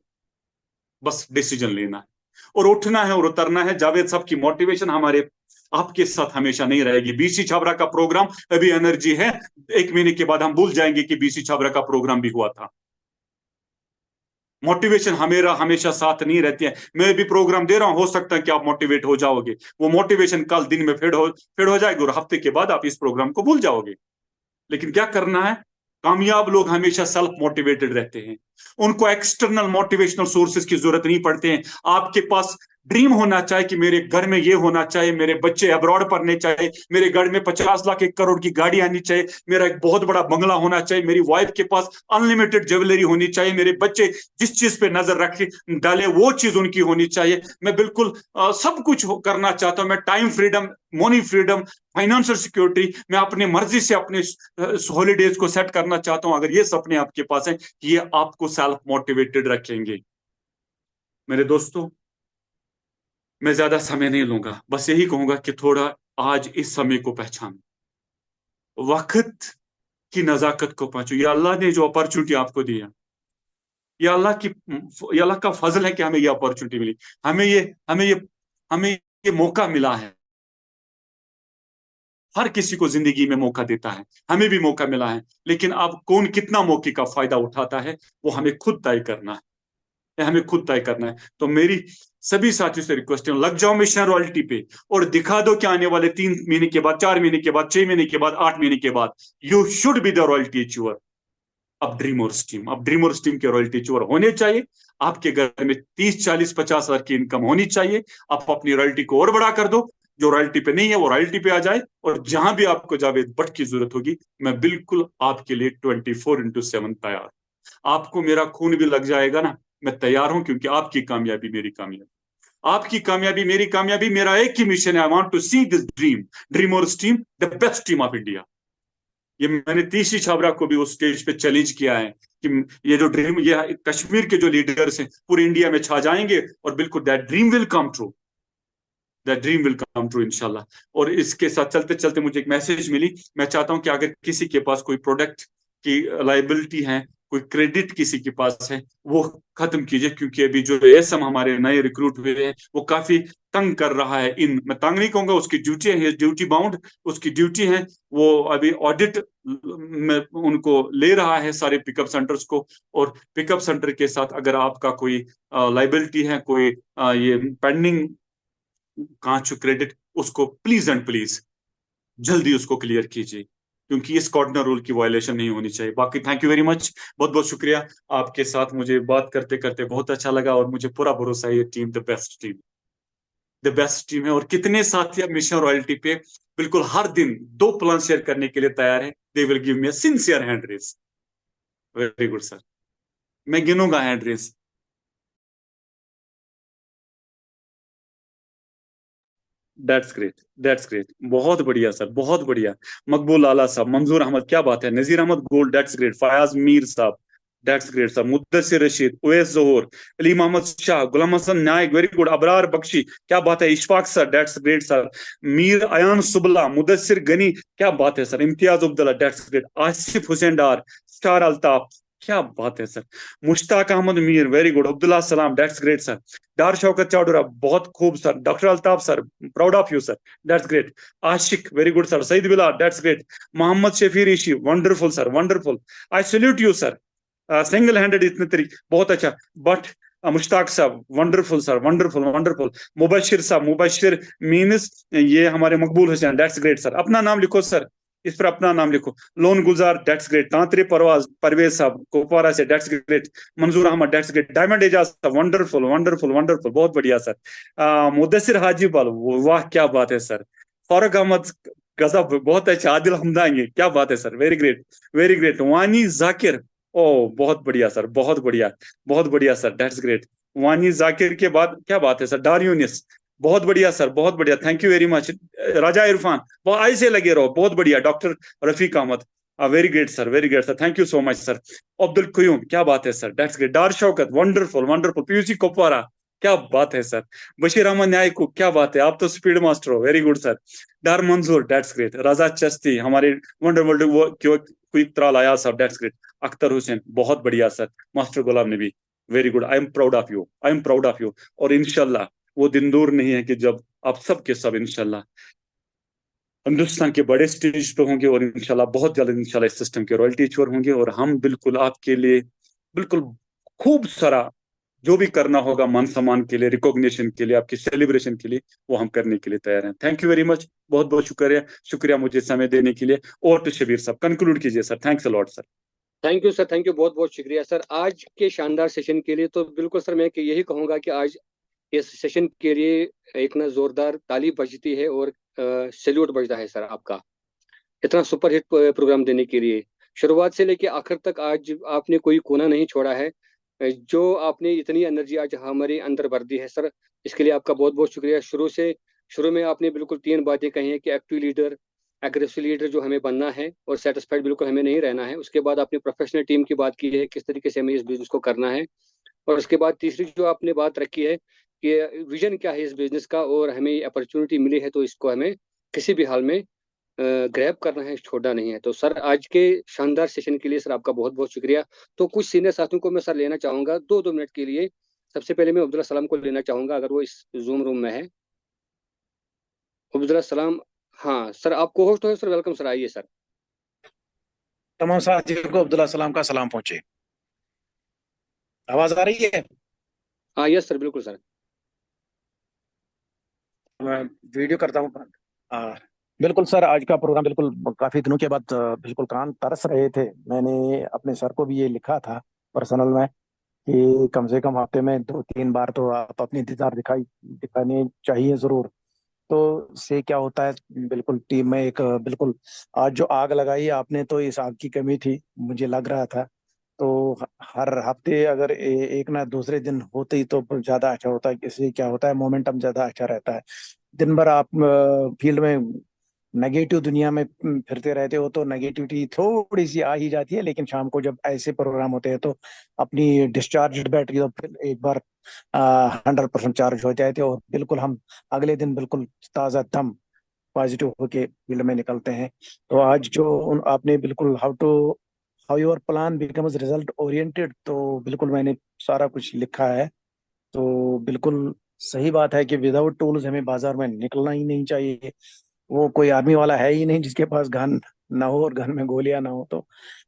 बस डिसीजन लेना है और उठना है और उतरना है। जावेद साहब की मोटिवेशन हमारे आपके साथ हमेशा नहीं रहेगी। बीसी छाबरा का प्रोग्राम अभी एनर्जी है, 1 महीने के बाद हम भूल जाएंगे कि बीसी छाबरा का प्रोग्राम भी हुआ था। मोटिवेशन हमेरा हमेशा साथ नहीं रहती है। मैं भी प्रोग्राम दे रहा हूं, हो सकता है कि आप मोटिवेट हो जाओगे, वो मोटिवेशन कल दिन में फेड हो जाएगी, और हफ्ते के बाद आप इस प्रोग्राम को भूल जाओगे। लेकिन क्या करना है? कामयाब लोग हमेशा सेल्फ मोटिवेटेड रहते हैं, उनको एक्सटर्नल मोटिवेशनल सोर्सेज की जरूरत नहीं पड़ते हैं। आपके पास ड्रीम होना चाहिए कि मेरे घर में ये होना चाहिए, मेरे बच्चे अब्रॉड पढ़ने चाहिए, मेरे घर में 50 लाख 1 करोड़ की गाड़ी आनी चाहिए, मेरा एक बहुत बड़ा बंगला होना चाहिए, मेरी वाइफ के पास अनलिमिटेड ज्वेलरी होनी चाहिए, मेरे बच्चे जिस चीज पे नजर रखे डाले वो चीज उनकी होनी चाहिए। मैं बिल्कुल सब कुछ करना चाहता हूं। मैं time freedom, money freedom, financial security, मैं अपनी मर्जी से अपने हॉलीडेज को सेट करना चाहता हूं। अगर ये सपने आपके पास हैं, ये आपको सेल्फ मोटिवेटेड रखेंगे। मेरे दोस्तों, मैं ज्यादा समय नहीं लूंगा, बस यही कहूंगा कि थोड़ा आज इस समय को पहचानो। वक्त की नजाकत को पहुंचो। या अल्लाह ने जो अपॉर्चुनिटी आपको दिया, या अल्लाह की, या अल्लाह का फजल है कि हमें ये अपॉर्चुनिटी मिली, हमें ये हमें ये हमें ये मौका मिला है। हर किसी को जिंदगी में मौका देता है, हमें भी मौका मिला है, लेकिन अब कौन कितना मौके का फायदा उठाता है वो हमें खुद तय करना है। हमें खुद तय करना है। तो मेरी सभी साथियों से रिक्वेस्ट है, लग जाओ मिशन रॉयल्टी पे और दिखा दो कि आने वाले 3 महीने के बाद, 4 महीने के बाद, 6 महीने के बाद, 8 महीने के बाद you should be the royalty achiever. अब ड्रीमर्स टीम के रॉयल्टी चोर होने चाहिए। आपके घर में 30, 40, 50 हजार की इनकम होनी चाहिए। आप अपनी रॉयल्टी को और बड़ा कर दो। जो रॉयल्टी पे नहीं है वो रॉयल्टी पे आ जाए, और जहां भी आपको जावेद भट्ट की जरूरत होगी, मैं बिल्कुल आपके लिए 24x7 तैयार। आपको मेरा खून भी लग जाएगा ना, मैं तैयार हूं, क्योंकि आपकी कामयाबी मेरी कामयाबी, आपकी कामयाबी मेरी कामयाबी। मेरा एक ही मिशन है, I want to see this dreamers team the best team of India. ये मैंने तीसरी छाबरा को भी उस स्टेज पे चैलेंज किया है कि ये जो ड्रीम, ये कश्मीर के जो लीडर्स हैं पूरे इंडिया में छा जाएंगे, और बिल्कुल that dream will come true, that dream will come true इंशाल्लाह। और इसके साथ चलते चलते मुझे एक मैसेज मिली, मैं चाहता हूं कि अगर किसी के पास कोई प्रोडक्ट की लाइबिलिटी है, कोई क्रेडिट किसी के पास है, वो खत्म कीजिए, क्योंकि अभी जो एसएम हमारे नए रिक्रूट हुए हैं वो काफी तंग कर रहा है। इन मैं तंग नहीं कहूंगा, उसकी ड्यूटी है, ड्यूटी बाउंड, उसकी ड्यूटी है। वो अभी ऑडिट में उनको ले रहा है सारे पिकअप सेंटर्स को, और पिकअप सेंटर के साथ अगर आपका कोई लाइबिलिटी है, कोई ये पेंडिंग कांच क्रेडिट, उसको प्लीज एंड प्लीज जल्दी उसको क्लियर कीजिए, क्योंकि इस कॉर्डिनर रूल की वायलेशन नहीं होनी चाहिए। बाकी थैंक यू वेरी मच, बहुत बहुत शुक्रिया। आपके साथ मुझे बात करते करते बहुत अच्छा लगा, और मुझे पूरा भरोसा है ये टीम द बेस्ट टीम है। और कितने साथी अब मिशन रॉयल्टी पे बिल्कुल हर दिन 2 प्लान शेयर करने के लिए तैयार है। They will give me a sincere hand raise. Very good sir, मैं गिनूंगा hand raise. That's great, that's great, बहुत बढ़िया सर, बहुत बढ़िया। मकबूल आला साहब, मंजूर अहमद, क्या बात है, Nazir Ahmad Gold, that's great, Fayaz Mir साहब, that's great sir, Muddasir Rashid, Uwais Johar, Ali Mohammad Shah, Ghulam Hassan Naik, very good, Abrar Bakshi, क्या बात है, Ishfaq sir, that's great sir, Mir Ayan Subla, Mudassir Ghani, क्या बात है sir, Imtiyaz Abdullah, that's great, Asif Hussain Dar, star Altaf, क्या बात है sir, Mushtaq Ahmad Mir, very good, Abdullah Salam, that's great sir, डार शौकत चाडुरा, बहुत खूब sir, doctor Altaf sir, proud of you sir, that's great, Ashiq, very good sir, Syed Bilal, that's great, Mohammad Shafi Rishi, wonderful sir, wonderful, I salute you sir, single handed इतने तरीके, बहुत अच्छा। But Mushtaq sahab, wonderful sir, wonderful wonderful, Mubashir sahab, Mubashir means ये हमारे मकबूल हुसैन, दैट्स ग्रेट सर, अपना नाम लिखो सर, इस पर अपना नाम लिखो, लोन गुलजार, दैट्स ग्रेट, तांत्रे परवाज परवेज साहब कुपवारा से, that's great, Manzoor Ahmad, that's great, diamond Ejaz साहब, वंडरफुल वंडरफुल वंडरफुल, बहुत बढ़िया सर, मुदस्सिर हाजी बाल, वाह क्या बात है सर, फारूक अहमद, गजब, बहुत अच्छा, आदिल हमदानी, क्या बात है sir, very great, very great, वानी जाकिर, ओ बहुत बढ़िया सर, बहुत बढ़िया, बहुत बढ़िया सर, दैट्स ग्रेट, वानी जाकिर के बाद क्या बात है सर, डार यूनिस, बहुत बढ़िया सर, बहुत बढ़िया, thank you very much, Raja Irfan, बहुत ऐसे लगे रहो, बहुत बढ़िया, doctor Rafiq Ahmad, very great sir, very great sir, thank you so much sir, Abdul Qayoom, क्या बात है sir, that's great, Dar Shaukat, wonderful wonderful, PUC Kupwara, क्या बात है सर, बशीर अहमद न्यायकू, क्या बात है, आप तो स्पीड मास्टर हो, वेरी गुड सर, डार मंजूर, दैट्स ग्रेट, रजा चस्ती, हमारे वंडर वर्ल्ड वो क्यों क्विक त्राल आया साहब, दैट्स ग्रेट, अख्तर हुसैन, बहुत बढ़िया sir, master Ghulam Nabi, very good, I am proud of you, I am proud of you. और इंशाल्लाह वो दिन दूर नहीं है कि जब आप सब के सब इंशाल्लाह हिंदुस्तान के बड़े स्टेज पे होंगे, और इंशाल्लाह बहुत जल्द इंशाल्लाह इस सिस्टम के रॉयल्टी चोर होंगे, और हम बिल्कुल आपके लिए बिल्कुल खूब सारा जो भी करना होगा मान सम्मान के लिए, रिकॉग्निशन के लिए, आपकी सेलिब्रेशन के लिए, वो हम करने के लिए तैयार हैं। थैंक यू वेरी मच, बहुत बहुत शुक्रिया, शुक्रिया मुझे समय देने के लिए। और तो शबीर साहब कंक्लूड कीजिए sir, thanks a lot sir. Thank you sir, thank you, बहुत बहुत शुक्रिया सर आज के शानदार सेशन के लिए। तो बिल्कुल सर, मैं यही कहूँगा कि आज इस सेशन के लिए एक ना जोरदार ताली बजती है और सैल्यूट बजता है सर आपका, इतना सुपरहिट प्रोग्राम देने के लिए। शुरुआत से लेके आखिर तक आज आपने कोई कोना नहीं छोड़ा है। जो आपने इतनी एनर्जी आज हमारे अंदर भर दी है सर, इसके लिए आपका बहुत बहुत शुक्रिया। शुरू में आपने बिल्कुल 3 बातें कही हैं कि एक्टिव लीडर, एग्रेसिव लीडर जो हमें बनना है, और सेटिस्फाइड बिल्कुल हमें नहीं रहना है। उसके बाद आपने प्रोफेशनल टीम की बात की है, किस तरीके से हमें इस बिजनेस को करना है। और उसके बाद तीसरी जो आपने बात रखी है कि विजन क्या है इस बिजनेस का, और हमें अपॉर्चुनिटी मिली है तो इसको हमें किसी भी हाल में ग्रैब करना है, छोड़ना नहीं है। तो सर आज के शानदार सेशन के लिए सर आपका बहुत बहुत शुक्रिया। तो कुछ सीनियर साथियों को मैं सर लेना चाहूंगा 2-2 मिनट के लिए। सबसे पहले मैं अब्दुल्ला सलाम को लेना चाहूंगा, अगर वो इस जूम रूम में है। अब्दुल्ला सलाम, हाँ सर आप को होस्ट हो सर, वेलकम सर, आइए सर। तमाम साथियों को अब्दुल्ला सलाम का सलाम पहुंचे। आवाज आ रही है? हाँ यस सर, बिल्कुल सर। मैं वीडियो करता हूँ। आ, बिल्कुल सर, आज का प्रोग्राम बिल्कुल काफी दिनों के बाद बिल्कुल कान तरस रहे थे। मैंने अपने सर को भी ये लिखा था पर्सनल में कि कम से कम हफ्ते में 2-3 बार तो आप अपनी दीदार दिखाने चाहिए जरूर। तो से क्या होता है, बिल्कुल टीम में एक बिल्कुल आज जो आग लगाई आपने, तो इस आग की कमी थी मुझे लग रहा था। तो हर हफ्ते अगर एक ना दूसरे दिन होते ही तो ज्यादा अच्छा होता है। इससे क्या होता है, मोमेंटम ज्यादा अच्छा रहता है। दिन भर आप फील्ड में नेगेटिव दुनिया में फिरते रहते हो तो नेगेटिविटी थोड़ी सी आ ही जाती है। लेकिन शाम को जब ऐसे प्रोग्राम होते हैं तो अपनी डिस्चार्ज बैटरी तो फिर एक बार 100% चार्ज हो जाते हैं और बिल्कुल हम अगले दिन बिल्कुल ताज़ा दम पॉजिटिव होके फील्ड में निकलते हैं। तो आज जो आपने बिल्कुल how your plan becomes result oriented, तो बिल्कुल मैंने सारा कुछ लिखा है। तो बिल्कुल सही बात है कि विदाउट टूल्स हमें बाजार में निकलना ही नहीं चाहिए। वो कोई आर्मी वाला है ही नहीं जिसके पास गन ना हो और गन में गोलियां ना हो। तो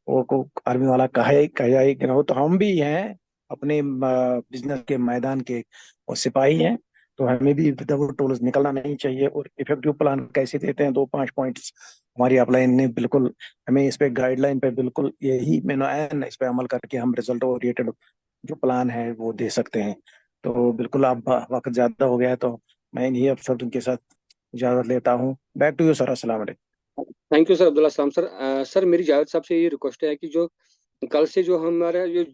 वो को आर्मी वाला कहे ही कि ना हो। तो हम भी हैं अपने बिजनेस के मैदान के और सिपाही हैं। तो हमें भी विदाउट टूल्स निकलना नहीं चाहिए। और इफेक्टिव प्लान कैसे देते हैं, 2-5 पॉइंट्स हमारी अपलाइन ने बिल्कुल हमें इस पे गाइडलाइन पे बिल्कुल यही मैंने एन इस पे अमल करके हम रिजल्ट ओरिएंटेड जो प्लान है वो दे सकते हैं। तो बिल्कुल आप वक्त ज्यादा हो गया है तो मैं इन्हीं अफसर के साथ इजाजत लेता हूँ। बैक टू यू सर, अस्सलाम वालेकुम। थैंक यू सर अब्दुल्ला सलाम सर। सर मेरी जावेद साहब से ये रिक्वेस्ट है कि जो कल से जो हमारा जो